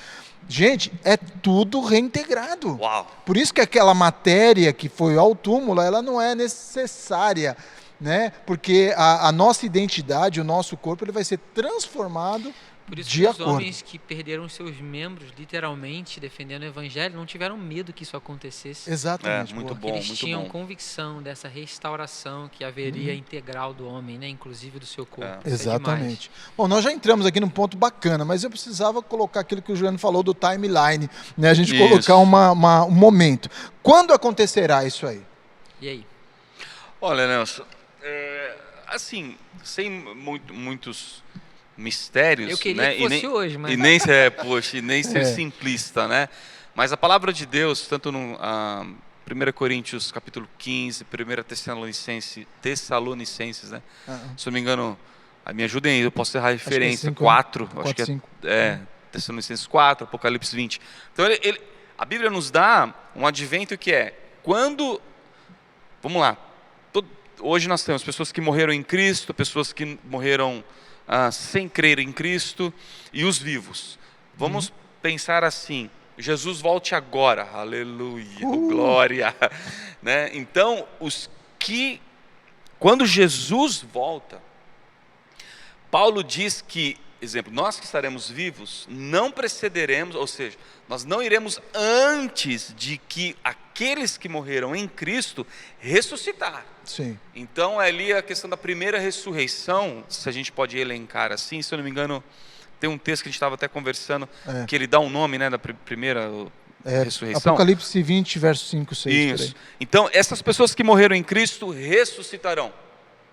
Gente, é tudo reintegrado. Uau. Por isso que aquela matéria que foi ao túmulo, ela não é necessária, né? Porque a nossa identidade, o nosso corpo, ele vai ser transformado Por isso de que os acordo. homens que perderam seus membros, literalmente, defendendo o evangelho, não tiveram medo que isso acontecesse. Exatamente. É, muito boa. bom. Eles tinham bom. convicção dessa restauração que haveria integral do homem, né? Inclusive do seu corpo. É. Isso é demais. Exatamente. Bom, nós já entramos aqui num ponto bacana, mas eu precisava colocar aquilo que o Juliano falou do timeline, né? A gente Isso. colocar um momento. Quando acontecerá isso aí? E aí? Olha, Nelson, assim, sem muitos mistérios, Eu queria né? que fosse hoje, mas... E nem ser, poxa, e nem ser É. simplista, né? Mas a palavra de Deus, tanto no 1 Coríntios capítulo 15, 1 Tessalonicenses, né? Se eu não me engano, me ajudem aí, eu posso errar a referência, 4, acho que 5. Tessalonicenses 4, Apocalipse 20. Então, a Bíblia nos dá um advento que é, quando, vamos lá, hoje nós temos pessoas que morreram em Cristo, pessoas que morreram sem crer em Cristo e os vivos. Vamos pensar assim, Jesus volte agora, aleluia, glória, né? Então, quando Jesus volta, Paulo diz que, exemplo, nós que estaremos vivos, não precederemos, ou seja, nós não iremos antes de que aqueles que morreram em Cristo ressuscitar. Sim. Então, ali a questão da primeira ressurreição, se a gente pode elencar assim, se eu não me engano, tem um texto que a gente estava até conversando, que ele dá um nome, né, da primeira ressurreição. Apocalipse 20, verso 5, 6. Isso. Então, essas pessoas que morreram em Cristo ressuscitarão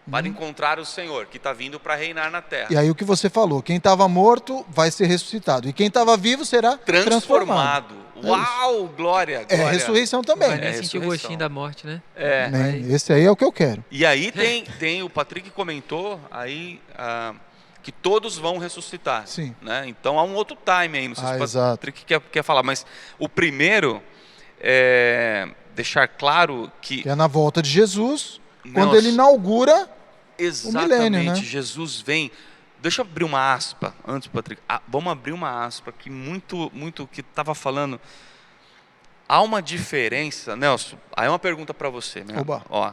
para encontrar o Senhor, que está vindo para reinar na terra. E aí o que você falou, quem estava morto vai ser ressuscitado, e quem estava vivo será transformado. Uau, glória, glória. É ressurreição também. Vai nem sentir o gostinho da morte, né? Esse aí é o que eu quero. E aí tem o Patrick comentou aí que todos vão ressuscitar. Sim. Né? Então há um outro time aí, não sei se o exato. Patrick quer falar, mas o primeiro é deixar claro que é na volta de Jesus, quando ele inaugura exatamente, o milênio, né? Jesus vem. Deixa eu abrir uma aspa antes, Patrick. Vamos abrir uma aspa que muito que estava falando. Há uma diferença, Nelson. Aí uma pergunta para você, né? Oba. Ó,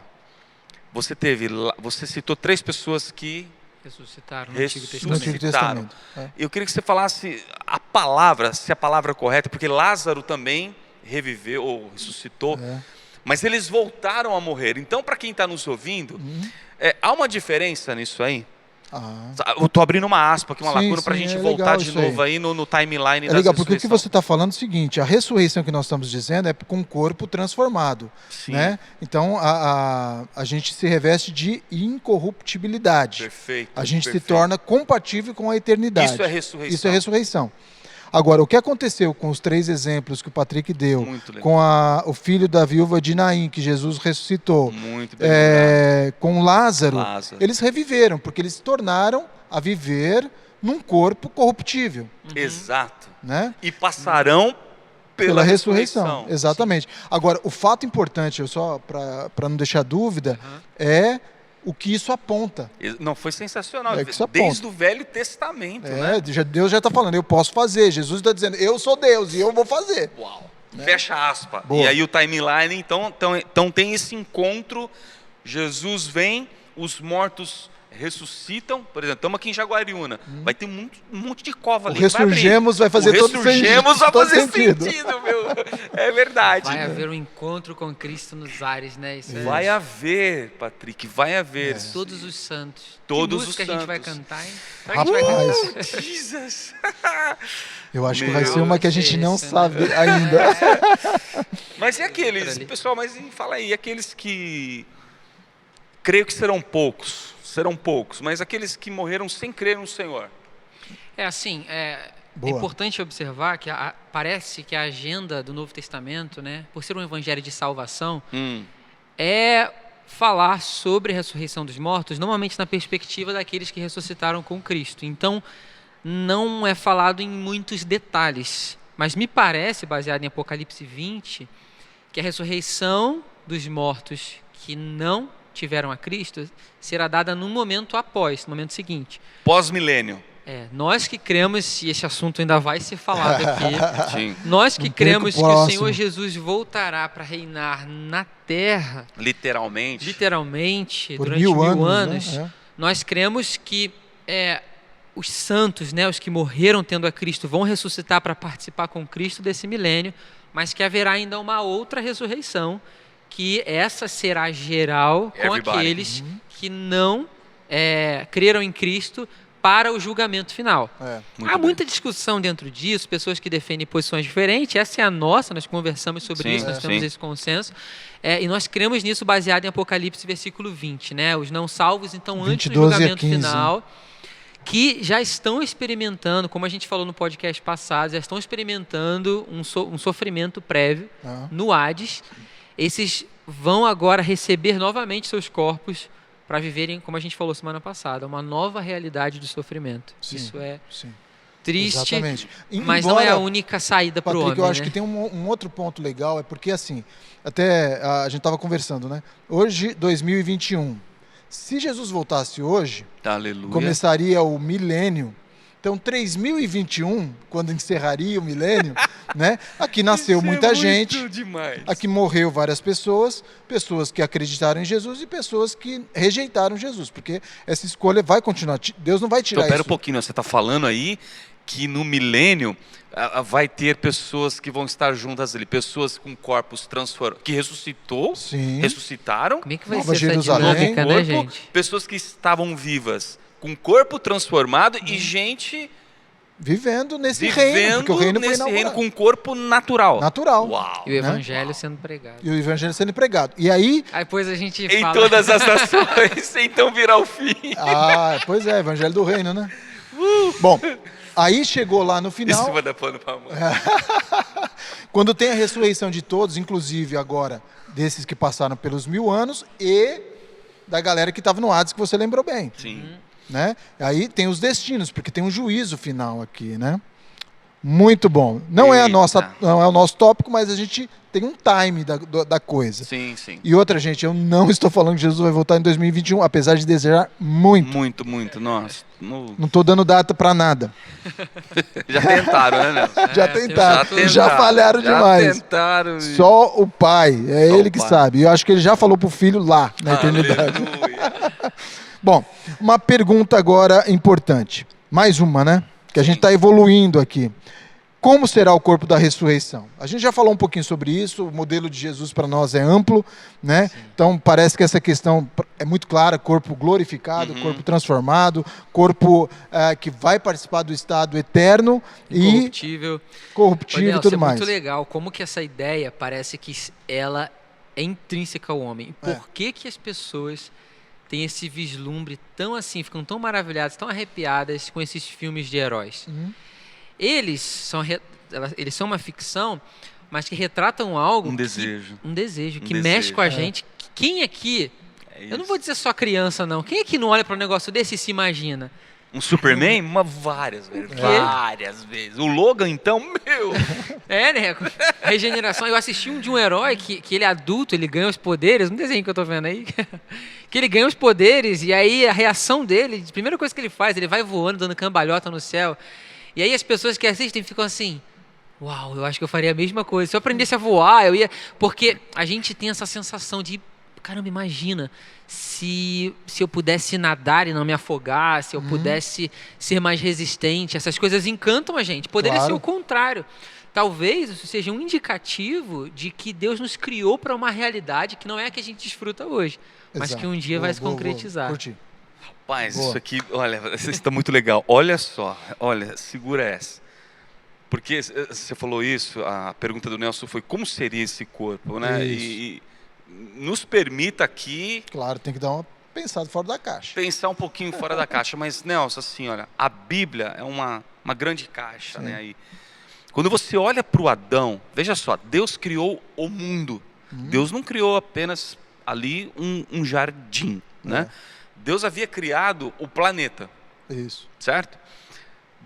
você citou 3 pessoas que ressuscitaram no Antigo Testamento. Eu queria que você falasse a palavra, se a palavra é correta, porque Lázaro também reviveu ou ressuscitou, mas eles voltaram a morrer. Então, para quem está nos ouvindo, há uma diferença nisso aí? Eu estou abrindo uma aspa aqui, uma lacuna, para a gente voltar de novo aí no timeline da legal, porque o que você está falando é o seguinte, a ressurreição que nós estamos dizendo é com um corpo transformado. Né? Então, a gente se reveste de incorruptibilidade. Perfeito. A gente se torna compatível com a eternidade. Isso é ressurreição. Isso é ressurreição. Agora, o que aconteceu com os 3 exemplos que o Patrick deu, com o filho da viúva de Naim, que Jesus ressuscitou, com Lázaro, eles reviveram, porque eles se tornaram a viver num corpo corruptível. Exato. Né? E passarão pela ressurreição. Exatamente. Sim. Agora, o fato importante, só para não deixar dúvida, é o que isso aponta. Não, foi sensacional. Desde o Velho Testamento. Né? Deus já está falando, eu posso fazer. Jesus está dizendo, eu sou Deus e eu vou fazer. Uau. Né? Fecha aspa. Boa. E aí o timeline, então tem esse encontro, Jesus vem, os mortos ressuscitam. Por exemplo, estamos aqui em Jaguariúna, vai ter um monte de cova ali. O Ressurgemos vai fazer todo sentido. Ressurgemos vai fazer sentido, meu. É verdade. Vai haver um encontro com Cristo nos ares, né? Vai haver, Patrick, vai haver. Todos os santos. Todos os santos. Que a gente vai cantar, hein? Rapaz, Jesus. Eu acho que vai ser uma que a gente não sabe ainda. Mas e aqueles, pessoal, fala aí, aqueles que creio que serão poucos, mas aqueles que morreram sem crer no Senhor. É importante observar que parece que a agenda do Novo Testamento, né, por ser um evangelho de salvação, é falar sobre a ressurreição dos mortos, normalmente na perspectiva daqueles que ressuscitaram com Cristo. Então, não é falado em muitos detalhes, mas me parece, baseado em Apocalipse 20, que a ressurreição dos mortos que não tiveram a Cristo será dada no momento seguinte. Pós-milênio. Nós que cremos, e esse assunto ainda vai ser falado aqui, sim. Nós que cremos que o Senhor Jesus voltará para reinar na terra, literalmente durante 1000 anos, né? Nós cremos que os santos, né, os que morreram tendo a Cristo, vão ressuscitar para participar com Cristo desse milênio, mas que haverá ainda uma outra ressurreição, que essa será geral com aqueles que não creram em Cristo para o julgamento final. Há muita discussão dentro disso, pessoas que defendem posições diferentes, essa é a nossa, nós conversamos sobre isso, nós temos esse consenso, e nós cremos nisso baseado em Apocalipse versículo 20, né? Os não salvos, então, antes do julgamento final, que já estão experimentando, como a gente falou no podcast passado, já estão experimentando um sofrimento prévio no Hades. Esses vão agora receber novamente seus corpos para viverem, como a gente falou semana passada, uma nova realidade do sofrimento. Sim, isso é triste, Exatamente. mas não é a única saída para o Patrick, homem, eu acho né? que tem um outro ponto legal, é porque assim, até a gente estava conversando, né? Hoje, 2021. Se Jesus voltasse hoje, Aleluia. começaria o milênio. Então, 3021, quando encerraria o milênio, né? Aqui nasceu Isso muita é gente, muito demais. aqui morreu várias pessoas, pessoas que acreditaram em Jesus e pessoas que rejeitaram Jesus, porque essa escolha vai continuar. Deus não vai tirar Então, pera um isso. pouquinho, você está falando aí que no milênio vai ter pessoas que vão estar juntas ali, pessoas com corpos transformados, que Sim. ressuscitaram, Como é que vai Nova ser essa Jerusalém, dinâmica, né, gente? pessoas que estavam vivas com corpo transformado e gente Vivendo nesse reino, porque o reino foi nesse reino inaugurado. com corpo natural. Natural. Uau! E o evangelho sendo pregado. E o evangelho sendo pregado. E aí, Aí depois a gente Em fala... todas as nações, então virá o fim. pois é, evangelho do reino, né? Bom, aí chegou lá no final, Isso vai dar pano pra mão. quando tem a ressurreição de todos, inclusive agora desses que passaram pelos 1000 anos e da galera que estava no Hades, que você lembrou bem, Sim. né? Aí tem os destinos, porque tem um juízo final aqui, né? Muito bom. Não é Eita. não é o nosso tópico, mas a gente tem um time da coisa. Sim, sim. E outra, gente, eu não estou falando que Jesus vai voltar em 2021, apesar de desejar muito. Muito, muito. Nossa. Não estou dando data para nada. Já tentaram, né, Nelson? Já tem tentaram, já já falharam demais. Tentaram. e- Só o pai, é Só ele o que pai. sabe. E eu acho que ele já falou pro filho lá na eternidade. Aleluia. Bom, uma pergunta agora importante. Mais uma, né? Que a gente está evoluindo aqui. Como será o corpo da ressurreição? A gente já falou um pouquinho sobre isso, o modelo de Jesus para nós é amplo, né? Sim. Então parece que essa questão é muito clara, corpo glorificado, corpo transformado, corpo que vai participar do estado eterno e Incorruptível. corruptível e Nelson, tudo é mais. muito legal como que essa ideia parece que ela é intrínseca ao homem. E por que que as pessoas têm esse vislumbre tão assim, ficam tão maravilhadas, tão arrepiadas com esses filmes de heróis? Uhum. Eles são uma ficção, mas que retratam algo, Um desejo. um desejo que desejo. mexe com a gente. Quem aqui, É eu não isso. vou dizer só criança não, quem aqui não olha para um negócio desse e se imagina? Um Superman? Várias vezes. quê? Várias vezes. O Logan, então, meu. É, né? Regeneração. Eu assisti um de um herói que ele é adulto, ele ganha os poderes, um desenho que eu tô vendo aí, que ele ganha os poderes e aí a reação dele, a primeira coisa que ele faz, ele vai voando, dando cambalhota no céu. E aí as pessoas que assistem ficam assim, uau, eu acho que eu faria a mesma coisa. Se eu aprendesse a voar, eu ia... Porque a gente tem essa sensação de, caramba, imagina, se eu pudesse nadar e não me afogar, se eu pudesse ser mais resistente, essas coisas encantam a gente. Poderia Claro. ser o contrário. Talvez isso seja um indicativo de que Deus nos criou para uma realidade que não é a que a gente desfruta hoje, mas Exato. que um dia vai se concretizar. Curti. Rapaz, Boa. isso aqui, olha, isso está muito legal. Olha só, olha, segura essa. Porque você falou isso, a pergunta do Nelson foi como seria esse corpo, né? Isso. E nos permita aqui Claro, tem que dar uma pensada fora da caixa. pensar um pouquinho fora da caixa. Mas, Nelson, assim, olha, a Bíblia é uma grande caixa, Sim. né? E quando você olha para o Adão, veja só, Deus criou o mundo. Deus não criou apenas ali um jardim, né? Deus havia criado o planeta, Isso. certo?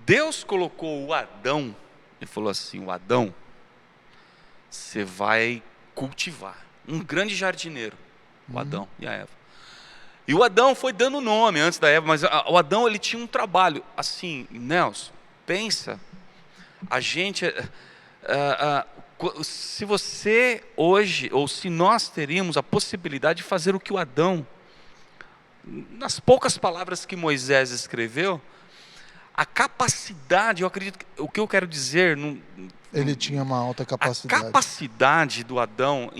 Deus colocou o Adão e falou assim, o Adão, você vai cultivar. Um grande jardineiro, o Adão e a Eva. E o Adão foi dando nome antes da Eva, mas o Adão ele tinha um trabalho. Assim, Nelson, pensa, a gente... se você hoje, ou se nós teríamos a possibilidade de fazer o que o Adão, nas poucas palavras que Moisés escreveu, a capacidade, eu acredito, o que eu quero dizer, Ele tinha uma alta capacidade. a capacidade do Adão,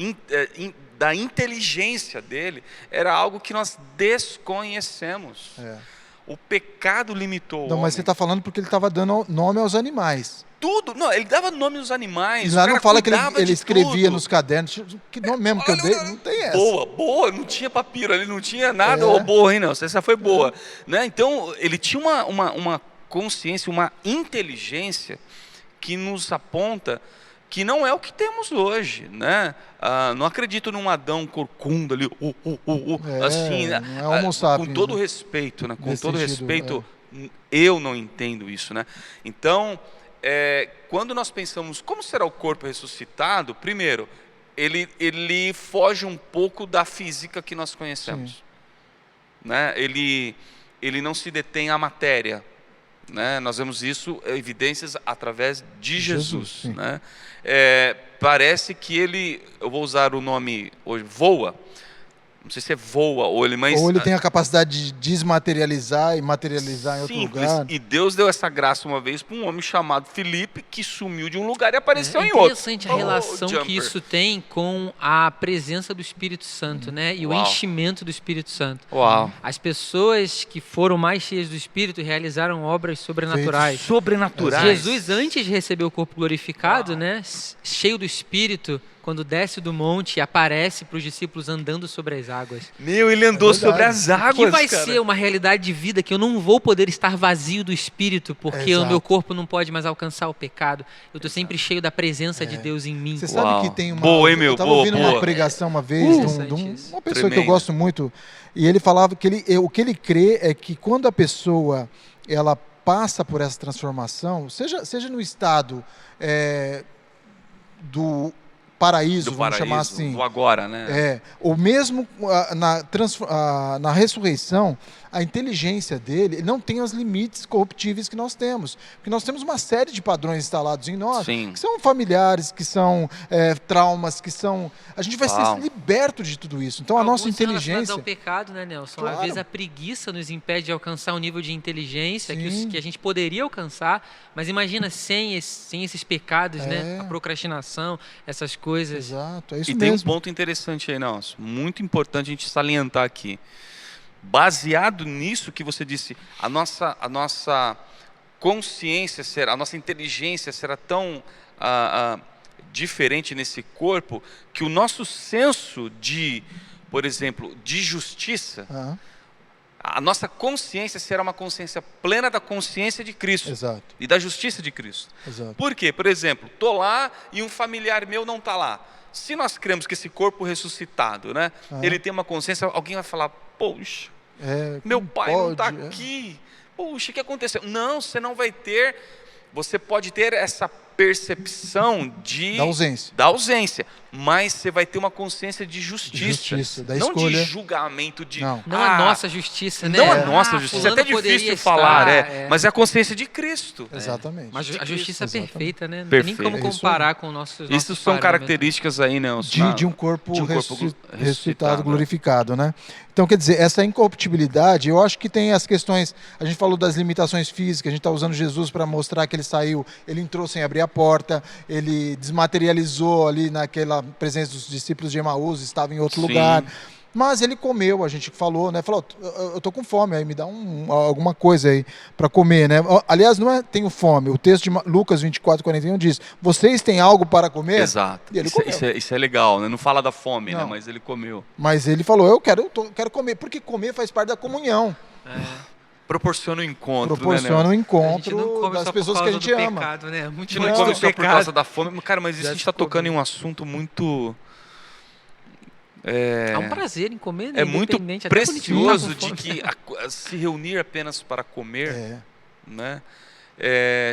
da inteligência dele, era algo que nós desconhecemos. É. O pecado limitou o Não, homem. mas você está falando porque ele estava dando nome aos animais. Tudo, não, ele dava nome aos animais. E lá o não cara fala que cuidava ele de escrevia tudo. nos cadernos. Que nome mesmo que eu dei? Não tem essa. Boa, não tinha papiro ali, não tinha nada. É. Ô, boa, hein, Nelson? Essa foi boa. Né? Então, ele tinha uma consciência, uma inteligência que nos aponta que não é o que temos hoje, né? Não acredito num Adão corcunda ali, assim, né? não é homo sapiens, com todo né? respeito, né? Com Nesse todo sentido, respeito, Eu não entendo isso, né? Então, quando nós pensamos como será o corpo ressuscitado, primeiro, ele foge um pouco da física que nós conhecemos, né? Ele não se detém à matéria, né? Nós vemos isso, evidências através de Jesus, né? Parece que ele, eu vou usar o nome hoje, voa. Não sei se voa ou ele tem a capacidade de desmaterializar e materializar em outro lugar. E Deus deu essa graça uma vez para um homem chamado Filipe, que sumiu de um lugar e apareceu em outro. Interessante a relação que isso tem com a presença do Espírito Santo, né? E o enchimento do Espírito Santo. Uau. As pessoas que foram mais cheias do Espírito realizaram obras sobrenaturais. Jesus, antes de receber o corpo glorificado, né? Cheio do Espírito, quando desce do monte, aparece para os discípulos andando sobre as águas. Ele andou sobre as águas, que vai ser uma realidade de vida que eu não vou poder estar vazio do Espírito, porque o meu corpo não pode mais alcançar o pecado. Eu estou sempre cheio da presença de Deus em mim. Você sabe que tem uma... Boa, hein, meu? Eu estava ouvindo uma pregação uma vez de uma pessoa que eu gosto muito, e ele falava que o que ele crê é que quando a pessoa ela passa por essa transformação, seja no estado do paraíso, vamos chamar assim. Do agora, né? Ou mesmo na ressurreição, a inteligência dele não tem os limites corruptíveis que nós temos. Porque nós temos uma série de padrões instalados em nós, que são familiares, que são traumas, que são... A gente vai ser liberto de tudo isso. Então, a nossa inteligência... Ao pecado, né, Nelson? Claro. Às vezes a preguiça nos impede de alcançar um nível de inteligência que a gente poderia alcançar, mas imagina sem esses pecados, né? A procrastinação, essas coisas. Exato, é isso mesmo. Tem um ponto interessante aí, Nelson, muito importante a gente salientar aqui. Baseado nisso que você disse, a nossa consciência será, a nossa inteligência será tão diferente nesse corpo, que o nosso senso de, por exemplo, de justiça, a nossa consciência será uma consciência plena da consciência de Cristo. Exato. E da justiça de Cristo. Exato. Por quê? Por exemplo, estou lá e um familiar meu não está lá. Se nós cremos que esse corpo ressuscitado, né, ele tem uma consciência, alguém vai falar, poxa, meu pai não está aqui. Poxa, o que aconteceu? Não, você não vai ter. Você pode ter essa percepção da ausência, mas você vai ter uma consciência de justiça, da não escolha. De julgamento, não a nossa justiça, né? Não a nossa justiça, é até difícil falar, mas é a consciência de Cristo. Exatamente. Mas a justiça perfeita, né? Não Perfeito. tem nem como comparar com nossos Isso são características aí, né? De um corpo ressuscitado, glorificado, né? Então, quer dizer, essa incorruptibilidade, eu acho que tem as questões, a gente falou das limitações físicas, a gente está usando Jesus para mostrar que ele saiu, ele entrou sem abrir a porta, ele desmaterializou ali naquela presença dos discípulos de Emaús, estava em outro lugar, mas ele comeu, a gente falou, né? Falou, eu tô com fome, aí me dá alguma coisa aí para comer, né? Aliás, não é tenho fome, o texto de Lucas 24:41 diz, vocês têm algo para comer? Exato, e ele isso é legal, né? Não fala da fome, né? Mas ele comeu. Mas ele falou, eu quero comer, porque comer faz parte da comunhão. Proporciona o encontro, proporciona né, o encontro das pessoas que a gente ama. Pecado, né? A gente não come só por causa da fome, cara, mas isso a gente está tocando em um assunto muito... Há um prazer em comer, né? É muito precioso de que se reunir apenas para comer, né?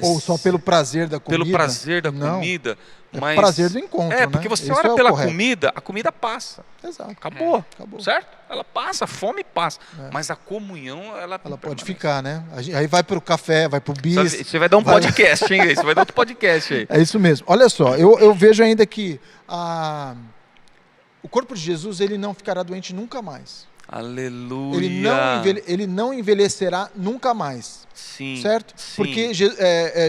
Ou só pelo prazer da comida. Pelo prazer da comida. Mas prazer do encontro, porque né? você ora pela comida, a comida passa. Exato. Acabou. Certo? Ela passa, a fome passa. Mas a comunhão, ela pode ficar, né? Aí vai para o café, vai para o bis. Você vai dar um podcast, hein? Você vai dar outro podcast aí. É isso mesmo. Olha só, eu vejo ainda que o corpo de Jesus, ele não ficará doente nunca mais. Aleluia. Ele não envelhecerá nunca mais. Sim. Certo? Sim. Porque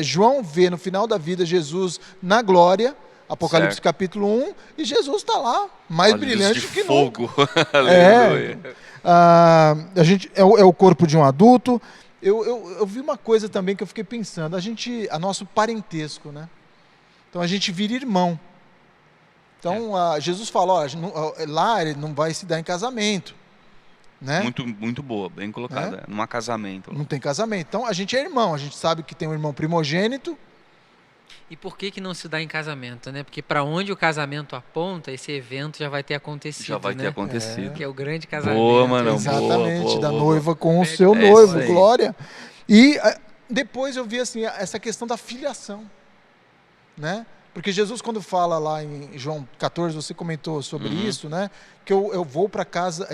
João vê no final da vida Jesus na glória, Apocalipse capítulo 1, e Jesus está lá, mais brilhante que fogo. nunca. Aleluia. É o corpo de um adulto. Eu vi uma coisa também que eu fiquei pensando, a nosso parentesco, né? Então a gente vira irmão. Então Jesus fala, lá ele não vai se dar em casamento. Né? Muito boa, bem colocada. Não há casamento. Não tem casamento. Então a gente é irmão, a gente sabe que tem um irmão primogênito. E por que não se dá em casamento, né? Porque para onde o casamento aponta, esse evento já vai ter acontecido. Já vai ter acontecido. Que é o grande casamento. Boa, mano. Exatamente, boa, da noiva com o seu noivo, glória. E depois eu vi assim, essa questão da filiação, né? Porque Jesus, quando fala lá em João 14, você comentou sobre isso, né? Que eu vou para casa,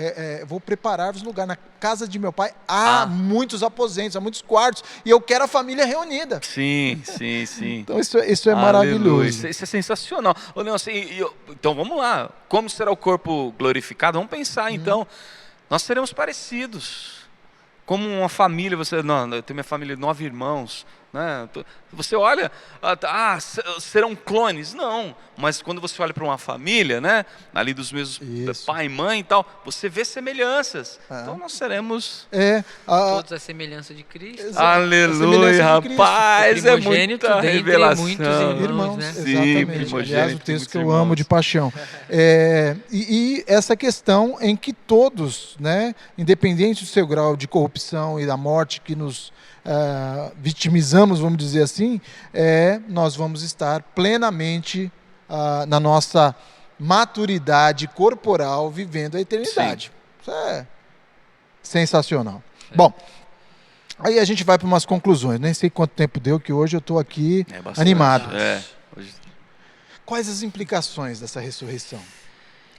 vou preparar-vos lugar. Na casa de meu pai há muitos aposentos, há muitos quartos, e eu quero a família reunida. Sim, sim, sim. Então isso é maravilhoso. Isso é sensacional. Ô, Leão, assim, então vamos lá. Como será o corpo glorificado? Vamos pensar, então. Nós seremos parecidos. Como uma família, não, eu tenho minha família de 9 irmãos. Né? Você olha, serão clones? Não, mas quando você olha para uma família, né? Ali dos mesmos pai e mãe e tal, você vê semelhanças. Então nós seremos todos a semelhança de Cristo. Aleluia, rapaz, é muita revelação. Muitos irmãos, né? Exatamente. Aliás, o texto que eu amo de paixão. E essa questão em que todos, né, independente do seu grau de corrupção e da morte que nos vitimizamos, vamos dizer assim, nós vamos estar plenamente na nossa maturidade corporal, vivendo a eternidade. Isso é sensacional. Bom, aí a gente vai para umas conclusões. Nem sei quanto tempo deu, que hoje eu estou aqui animado. Quais as implicações dessa ressurreição?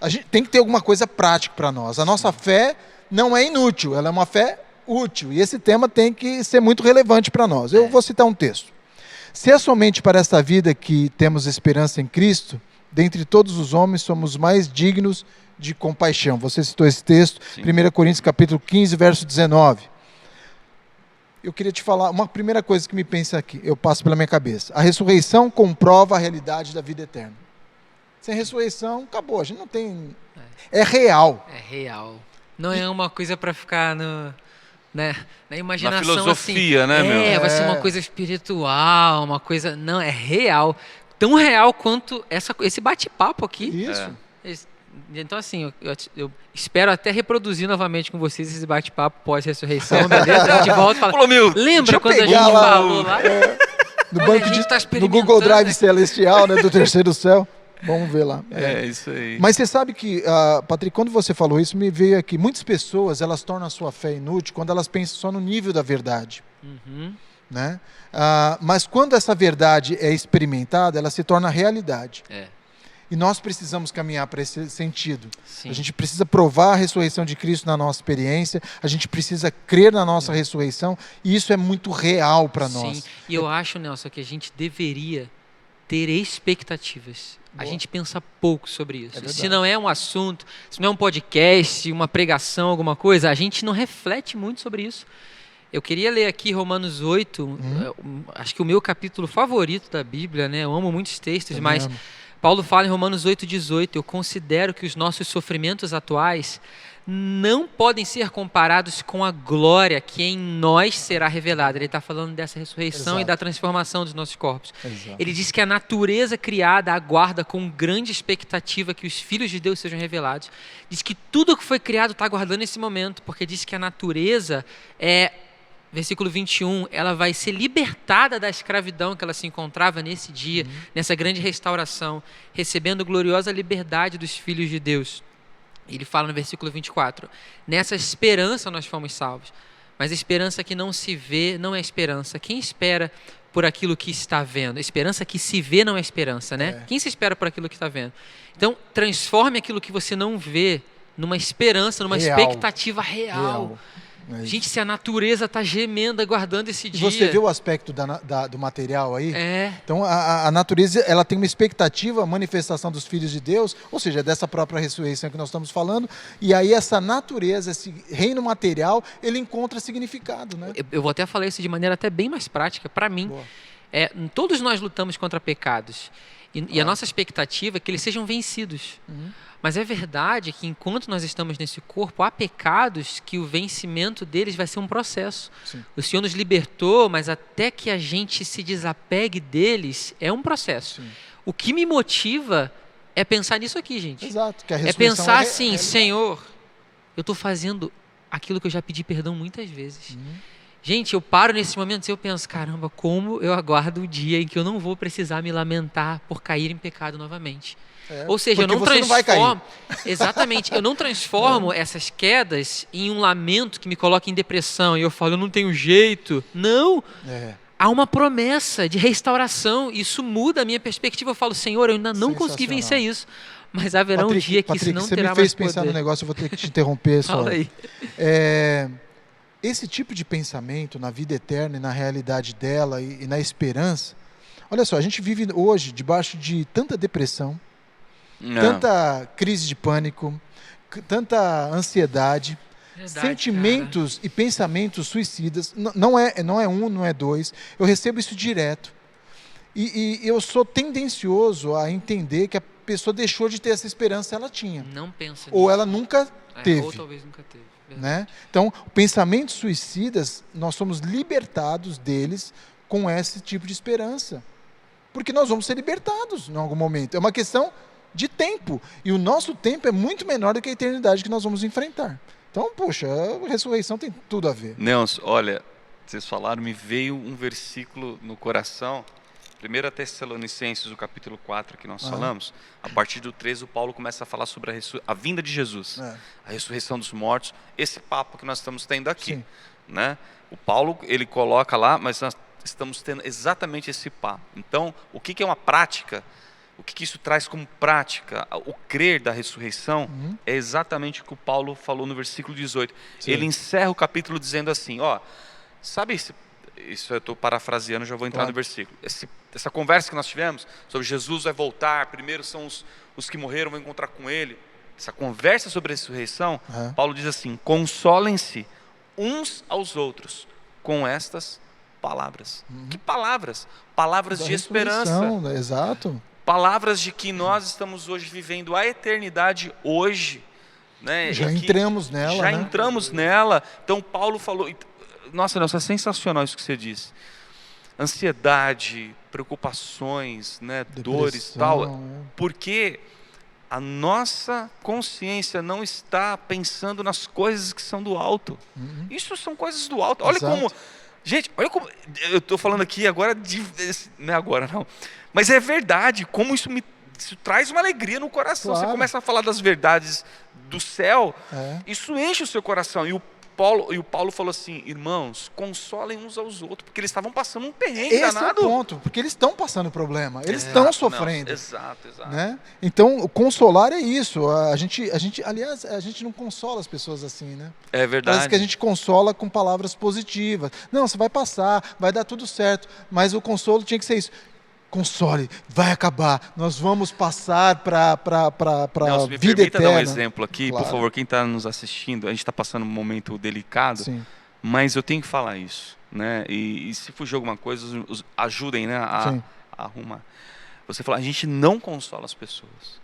A gente tem que ter alguma coisa prática para nós. A nossa fé não é inútil, ela é uma fé útil, e esse tema tem que ser muito relevante para nós. Eu vou citar um texto. Se é somente para esta vida que temos esperança em Cristo, dentre todos os homens somos mais dignos de compaixão. Você citou esse texto, 1 Coríntios capítulo 15, verso 19. Eu queria te falar, uma primeira coisa que me pensa aqui, eu passo pela minha cabeça. A ressurreição comprova a realidade da vida eterna. Sem ressurreição, acabou, a gente não tem... É real. É real. Não é uma coisa para ficar na imaginação, na filosofia, assim, né, meu? Vai ser uma coisa espiritual, uma coisa... Não, é real. Tão real quanto esse bate-papo aqui. Isso. Então, assim, eu espero até reproduzir novamente com vocês esse bate-papo pós-ressurreição, beleza? A gente volta e fala... Lembra quando a gente falou lá? No banco no Google Drive celestial, né, do terceiro céu. Vamos ver lá. Isso aí. Mas você sabe que, Patrick, quando você falou isso, me veio aqui, muitas pessoas, elas tornam a sua fé inútil quando elas pensam só no nível da verdade. Né? Mas quando essa verdade é experimentada, ela se torna realidade. E nós precisamos caminhar para esse sentido. Sim. A gente precisa provar a ressurreição de Cristo na nossa experiência, a gente precisa crer na nossa ressurreição, e isso é muito real para nós. Sim, e eu acho, Nelson, que a gente deveria ter expectativas. A gente pensa pouco sobre isso. Se não é um assunto, se não é um podcast, uma pregação, alguma coisa, a gente não reflete muito sobre isso. Eu queria ler aqui Romanos 8, acho que o meu capítulo favorito da Bíblia, né? Eu amo muitos textos, mas Paulo fala em Romanos 8,18, eu considero que os nossos sofrimentos atuais não podem ser comparados com a glória que em nós será revelada. Ele está falando dessa ressurreição e da transformação dos nossos corpos. Ele diz que a natureza criada aguarda com grande expectativa que os filhos de Deus sejam revelados. Diz que tudo que foi criado está aguardando esse momento, porque diz que a natureza versículo 21, ela vai ser libertada da escravidão que ela se encontrava nesse dia, nessa grande restauração, recebendo gloriosa liberdade dos filhos de Deus. Ele fala no versículo 24, nessa esperança nós fomos salvos, mas a esperança que não se vê não é esperança. Quem espera por aquilo que está vendo? A esperança que se vê não é esperança, né? Quem se espera por aquilo que está vendo? Então, transforme aquilo que você não vê numa esperança, numa expectativa real. Gente, se a natureza está gemendo, aguardando esse dia. E você vê o aspecto do material aí? Então, a natureza, ela tem uma expectativa, a manifestação dos filhos de Deus, ou seja, dessa própria ressurreição que nós estamos falando, e aí essa natureza, esse reino material, ele encontra significado, né? Eu vou até falar isso de maneira até bem mais prática. Para mim, todos nós lutamos contra pecados, e a nossa expectativa é que eles sejam vencidos. Mas é verdade que enquanto nós estamos nesse corpo, há pecados que o vencimento deles vai ser um processo. O Senhor nos libertou, mas até que a gente se desapegue deles, é um processo. O que me motiva é pensar nisso aqui, gente. Exato. Que a é pensar assim, Senhor, eu estou fazendo aquilo que eu já pedi perdão muitas vezes. Gente, eu paro nesses momentos e eu penso, caramba, como eu aguardo o dia em que eu não vou precisar me lamentar por cair em pecado novamente. Ou seja, eu não porque você não vai cair. transformo. Exatamente, eu não transformo essas quedas em um lamento que me coloca em depressão e eu falo, eu não tenho jeito. Não! Há uma promessa de restauração. Isso muda a minha perspectiva. Eu falo, Senhor, eu ainda não consegui vencer isso. Mas haverá um dia que isso não você terá me fez mais poder. pensar no negócio, eu vou ter que te interromper só. Fala aí. Esse tipo de pensamento na vida eterna e na realidade dela e na esperança. Olha só, a gente vive hoje debaixo de tanta depressão, tanta crise de pânico, tanta ansiedade, Verdade, sentimentos e pensamentos suicidas. Não é um, não é dois. Eu recebo isso direto. E eu sou tendencioso a entender que a pessoa deixou de ter essa esperança, ela tinha. Não pensa Ou nisso. ela nunca teve. Ou talvez nunca teve. Né? Então, pensamentos suicidas, nós somos libertados deles com esse tipo de esperança. Porque nós vamos ser libertados em algum momento. É uma questão de tempo. E o nosso tempo é muito menor do que a eternidade que nós vamos enfrentar. Então, poxa, a ressurreição tem tudo a ver. Nelson, olha, vocês falaram, me veio um versículo no coração. 1 Tessalonicenses, o capítulo 4 que nós falamos, a partir do 13 o Paulo começa a falar sobre a vinda de Jesus, a ressurreição dos mortos, esse papo que nós estamos tendo aqui. Né? O Paulo, ele coloca lá, mas nós estamos tendo exatamente esse papo. Então, o que é uma prática? O que isso traz como prática? O crer da ressurreição é exatamente o que o Paulo falou no versículo 18. Ele encerra o capítulo dizendo assim, sabe, isso eu estou parafraseando, já vou entrar no versículo. Essa conversa que nós tivemos sobre Jesus vai voltar, primeiro são os que morreram, vão encontrar com ele. Essa conversa sobre a ressurreição, Paulo diz assim, consolem-se uns aos outros com estas palavras. Que palavras? Palavras de esperança. Exato. Palavras de que nós estamos hoje vivendo a eternidade hoje. Né? Já entramos nela. Já entramos nela. Então Paulo falou... Nossa, Nelson, é sensacional isso que você disse. Ansiedade, preocupações, né, dores e tal. Porque a nossa consciência não está pensando nas coisas que são do alto. Isso são coisas do alto. Olha como... Gente, olha como... Eu estou falando aqui agora... Não é agora, não. Mas é verdade. Como isso traz uma alegria no coração. Você começa a falar das verdades do céu. Isso enche o seu coração. E o Paulo falou assim, irmãos, consolem uns aos outros, porque eles estavam passando um perrengue danado. Esse é o ponto, porque eles estão passando problema, eles estão sofrendo. Não, exato. Né? Então, consolar é isso. Aliás, a gente não consola as pessoas assim, né? É verdade. Parece que a gente consola com palavras positivas. Não, você vai passar, vai dar tudo certo, mas o consolo tinha que ser isso. Console, vai acabar, nós vamos passar para a vida eterna. Dar um exemplo aqui, por favor, quem está nos assistindo, a gente está passando um momento delicado, mas eu tenho que falar isso, né? E se fugir alguma coisa, ajudem, né, a arrumar. Você fala, a gente não consola as pessoas.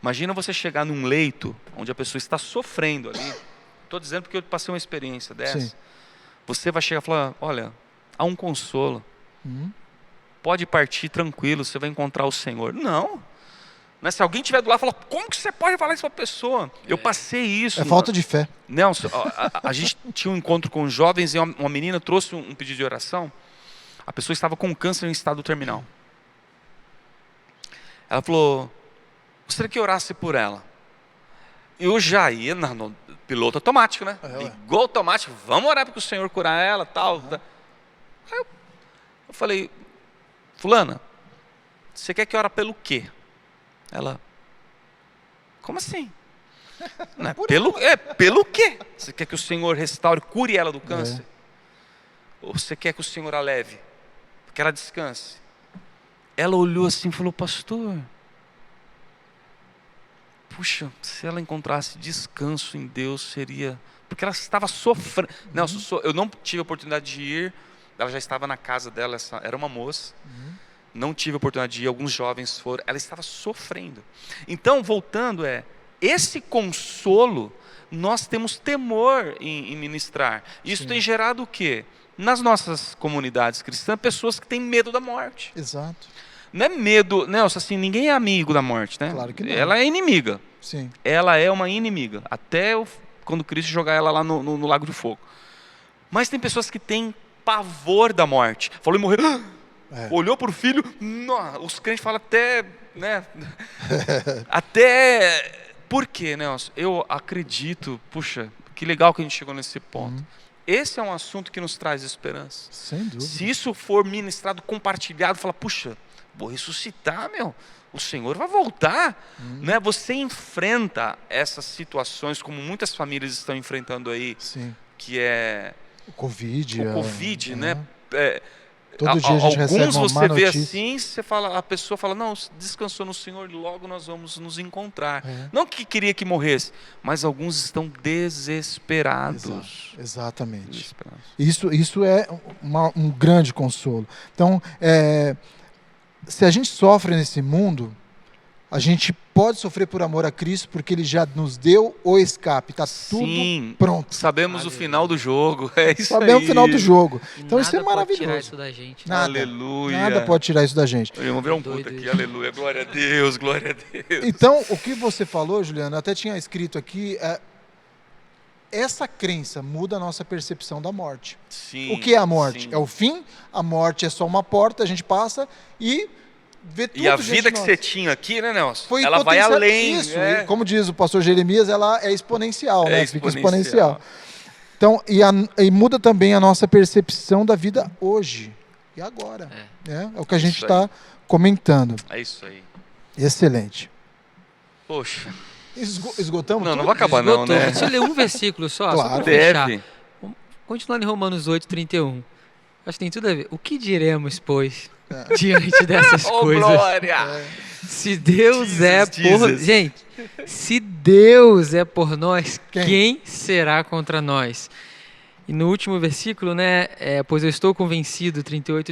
Imagina você chegar num leito onde a pessoa está sofrendo ali, estou dizendo porque eu passei uma experiência dessa, você vai chegar e falar, olha, há um consolo. Pode partir tranquilo, você vai encontrar o Senhor. Não. Mas se alguém estiver do lado e falar, como que você pode falar isso para a pessoa? Eu passei isso. É falta de fé. Nelson, a gente tinha um encontro com jovens e uma menina trouxe um pedido de oração. A pessoa estava com câncer em estado terminal. Ela falou, gostaria que eu orasse por ela. Eu já ia no piloto automático, né? Ligou automático, vamos orar para que o Senhor curar ela, tal. Aí eu falei, fulana, você quer que ore pelo quê? Ela, como assim? Não, pelo quê? Você quer que o Senhor restaure, cure ela do câncer? Ou você quer que o Senhor a leve, que ela descanse? Ela olhou assim e falou, pastor, puxa, se ela encontrasse descanso em Deus, seria... Porque ela estava sofrendo. Nelson, eu não tive a oportunidade de ir. Ela já estava na casa dela, era uma moça. Não tive a oportunidade de ir, alguns jovens foram. Ela estava sofrendo. Então, voltando, esse consolo, nós temos temor em ministrar. Isso tem gerado o quê? Nas nossas comunidades cristãs, pessoas que têm medo da morte. Exato. Não é medo, Nelson, assim, ninguém é amigo da morte, né? Claro que não. Ela é inimiga. Sim. Ela é uma inimiga. Até quando Cristo jogar ela lá no lago de fogo. Mas tem pessoas que têm pavor da morte. Falou em morrer, olhou para o filho, os crentes falam até, né? Até, por quê, Nelson? Eu acredito, puxa, que legal que a gente chegou nesse ponto. Esse é um assunto que nos traz esperança. Sem dúvida. Se isso for ministrado, compartilhado, fala, puxa, vou ressuscitar, meu. O Senhor vai voltar, né? Você enfrenta essas situações como muitas famílias estão enfrentando aí, Sim. que é O Covid. o Covid, né? Todo dia a gente recebe alguns uma você má vê notícia. assim, você fala, a pessoa fala, não, descansou no Senhor, logo nós vamos nos encontrar. É. Não que queria que morresse, mas alguns estão desesperados. Exatamente. Desesperados. Isso é um grande consolo. Então, se a gente sofre nesse mundo, a gente pode sofrer por amor a Cristo, porque Ele já nos deu o escape. Está tudo Sim, pronto. sabemos o final do jogo. É isso Sabemos aí. o final do jogo. E Então isso é nada pode tirar maravilhoso. isso da gente. Nada. Aleluia. Nada pode tirar isso da gente. Vamos ver um Doido culto aqui, isso. aleluia. Glória a Deus, glória a Deus. Então, o que você falou, Juliano, eu até tinha escrito aqui, essa crença muda a nossa percepção da morte. Sim, O que é a morte? sim. É o fim, a morte é só uma porta, a gente passa e vê tudo. E a diante vida de que nós. você tinha aqui, né, Nelson? Foi Ela vai potencial- além. Isso, é. e como diz o pastor Jeremias, ela é exponencial, É né? Fica exponencial. exponencial. Então, e muda também a nossa percepção da vida hoje e agora. É o que a gente Isso está comentando. É isso aí. Excelente. Poxa, Esgotamos não tudo? vai acabar não, Esgotou. né? Deixa eu ler um versículo só Claro. para fechar. Deve. Continuando em Romanos 8:31. Acho que tem tudo a ver. O que diremos, pois, diante dessas Oh, coisas? glória! Se Deus Jesus, é por... Jesus. Gente, se Deus é por nós, Quem? quem será contra nós? E no último versículo, né? Pois eu estou convencido, 38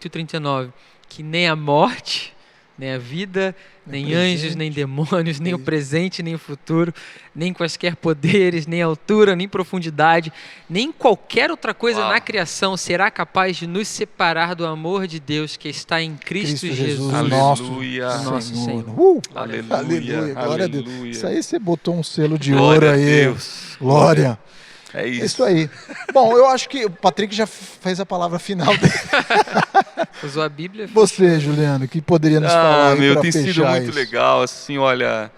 e 39, que nem a morte, nem a vida, nem presente. anjos, nem demônios, nem o presente, nem o futuro, nem quaisquer poderes, nem altura, nem profundidade, nem qualquer outra coisa Uau. na criação será capaz de nos separar do amor de Deus que está em Cristo, Jesus. o Aleluia. nosso Nosso Senhor. Aleluia. Aleluia. Glória a Deus. Aleluia. Isso aí você botou um selo de Glória ouro a aí. Deus. Glória. É isso. Isso aí. Bom, eu acho que o Patrick já fez a palavra final dele. Usou a Bíblia. Você, Juliano, que poderia nos falar aí meu, pra tem sido fechar muito isso? legal, assim, olha,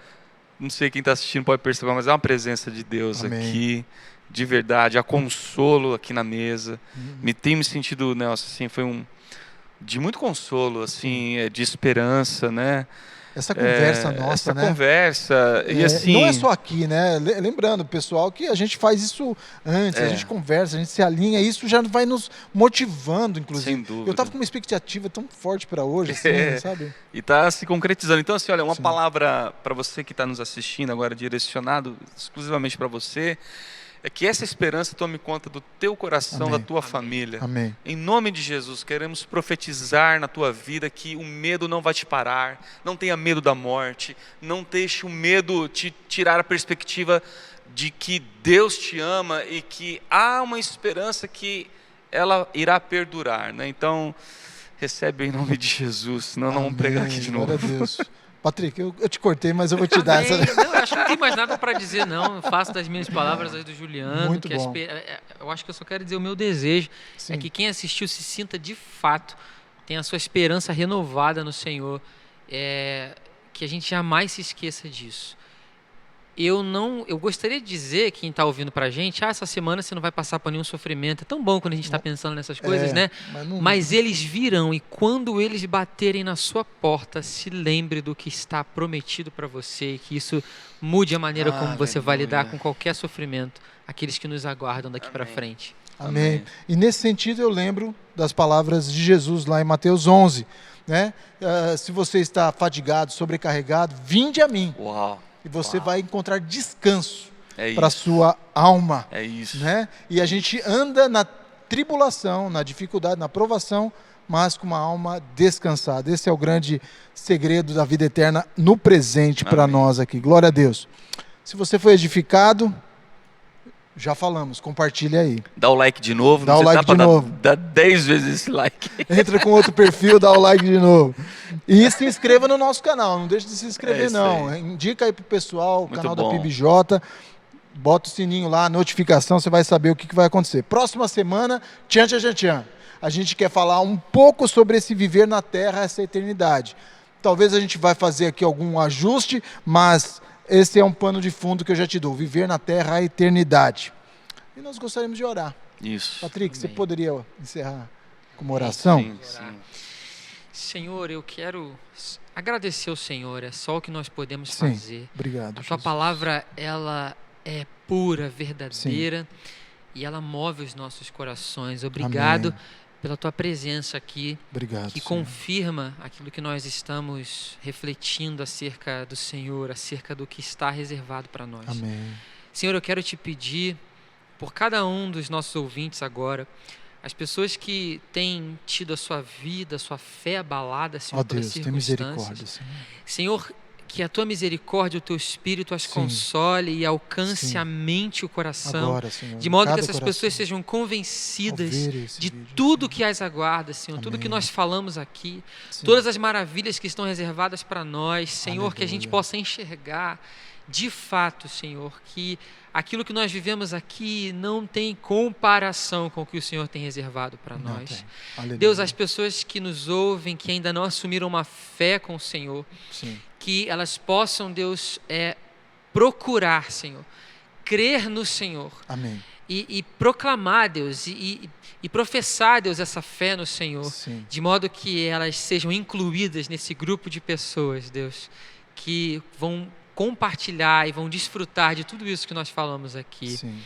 não sei quem está assistindo pode perceber, mas é uma presença de Deus Amém. aqui, de verdade, há consolo aqui na mesa. Tenho me sentido, Nelson, assim, foi de muito consolo, assim, de esperança, né? Essa conversa nossa, essa né? conversa, e assim... Não é só aqui, né? Lembrando, pessoal, que a gente faz isso antes, a gente conversa, a gente se alinha, e isso já vai nos motivando, inclusive. Sem dúvida. Eu estava com uma expectativa tão forte para hoje, assim, sabe? E está se concretizando. Então, assim, olha, uma Sim. palavra para você que está nos assistindo agora, direcionado exclusivamente para você, é que essa esperança tome conta do teu coração, Amém. da tua família. Amém. Em nome de Jesus, queremos profetizar na tua vida que o medo não vai te parar, não tenha medo da morte, não deixe o medo te tirar a perspectiva de que Deus te ama e que há uma esperança que ela irá perdurar, né? Então, recebe em nome de Jesus, senão não vamos pregar aqui de novo. Glória a Deus. Patrick, eu te cortei, mas eu vou te dar Amém. essa... Não, eu acho que não tem mais nada para dizer, não. Eu faço das minhas palavras as do Juliano. Muito que bom. Eu acho que eu só quero dizer o meu desejo Sim. é que quem assistiu se sinta de fato, tenha a sua esperança renovada no Senhor, que a gente jamais se esqueça disso. Eu gostaria de dizer, quem está ouvindo para a gente, essa semana você não vai passar por nenhum sofrimento. É tão bom quando a gente está pensando nessas coisas, né? Mas eles virão, e quando eles baterem na sua porta, se lembre do que está prometido para você, e que isso mude a maneira como você vai lidar com qualquer sofrimento, aqueles que nos aguardam daqui para frente. Amém. E nesse sentido eu lembro das palavras de Jesus lá em Mateus 11, né? Se você está fadigado, sobrecarregado, vinde a mim. Uau. E você vai encontrar descanso É para a isso. sua alma. É isso. Né? E a gente anda na tribulação, na dificuldade, na provação, mas com uma alma descansada. Esse é o grande segredo da vida eterna no presente para Amém. nós aqui. Glória a Deus. Se você foi edificado, já falamos, compartilha aí. Dá o like de novo. Dá não o sei se like pra de novo. Dá 10 vezes esse like. Entra com outro perfil, dá o like de novo. E se inscreva no nosso canal, não deixe de se inscrever É isso não. aí. Indica aí pro pessoal, o Muito canal bom. da PIBJ. bota o sininho lá, a notificação, você vai saber o que vai acontecer. Próxima semana, tchan, tchan, tchan, tchan. A gente quer falar um pouco sobre esse viver na terra, essa eternidade. Talvez a gente vai fazer aqui algum ajuste, mas esse é um pano de fundo que eu já te dou. Viver na terra, a eternidade. E nós gostaríamos de orar. Isso. Patrick, você Amém. poderia encerrar com uma oração? Sim, sim. Senhor, eu quero agradecer ao Senhor, é só o que nós podemos Sim. fazer. Obrigado, A tua Jesus. palavra, ela é pura, verdadeira, e ela move os nossos corações. Obrigado Amém. pela tua presença aqui, Obrigado, que Senhor. confirma aquilo que nós estamos refletindo acerca do Senhor, acerca do que está reservado para nós. Amém. Senhor, eu quero te pedir por cada um dos nossos ouvintes agora, as pessoas que têm tido a sua vida, a sua fé abalada, Senhor, Ó pelas Deus, tem circunstâncias. misericórdia, Senhor. Senhor, que a tua misericórdia, o teu espírito as Sim. console e alcance Sim. a mente e o coração, Agora, Senhor. de modo que cada essas coração, pessoas sejam ao convencidas ver esse de vídeo, tudo Senhor. que as aguarda, Senhor, tudo que Amém. nós falamos aqui, Sim. todas as maravilhas que estão reservadas para nós, Senhor, que a gente Aleluia. possa enxergar de fato, Senhor, que aquilo que nós vivemos aqui não tem comparação com o que o Senhor tem reservado para Não nós. tem. Aleluia. Deus, as pessoas que nos ouvem, que ainda não assumiram uma fé com o Senhor, Sim. que elas possam, Deus, procurar, Senhor, crer no Senhor Amém. e proclamar, Deus, e professar, Deus, essa fé no Senhor, Sim. de modo que elas sejam incluídas nesse grupo de pessoas, Deus, que vão compartilhar e vão desfrutar de tudo isso que nós falamos aqui. Sim.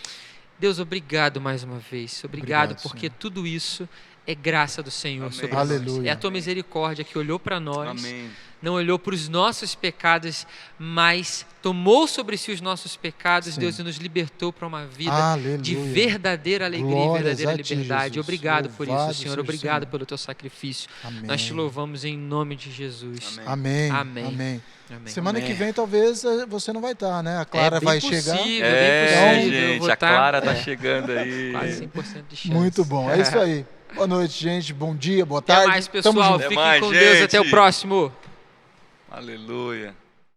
Deus, obrigado mais uma vez. Obrigado, Obrigado, porque Senhor. tudo isso é graça do Senhor Amém. sobre nós. Aleluia. É a tua misericórdia que olhou para nós, Amém. não olhou para os nossos pecados, mas tomou sobre si os nossos pecados, Sim. Deus, e nos libertou para uma vida Aleluia. de verdadeira alegria e Glórias verdadeira a ti, liberdade. Jesus. Obrigado por Louvado isso, Senhor. seja o Obrigado Senhor. pelo teu sacrifício. Amém. Nós te louvamos em nome de Jesus. Amém. Amém. Amém. Amém. Amém. Semana Amém. que vem, talvez, você não vai estar, né? A Clara bem vai possível, chegar. bem É, possível. Eu gente, vou a tá- Clara tá chegando aí. Quase 100% de chance. Muito bom. É isso aí. Boa noite, gente. Bom dia, boa Até tarde. mais, Tamo pessoal. junto. Fiquem mais, com Deus. Até o gente. próximo. Aleluia.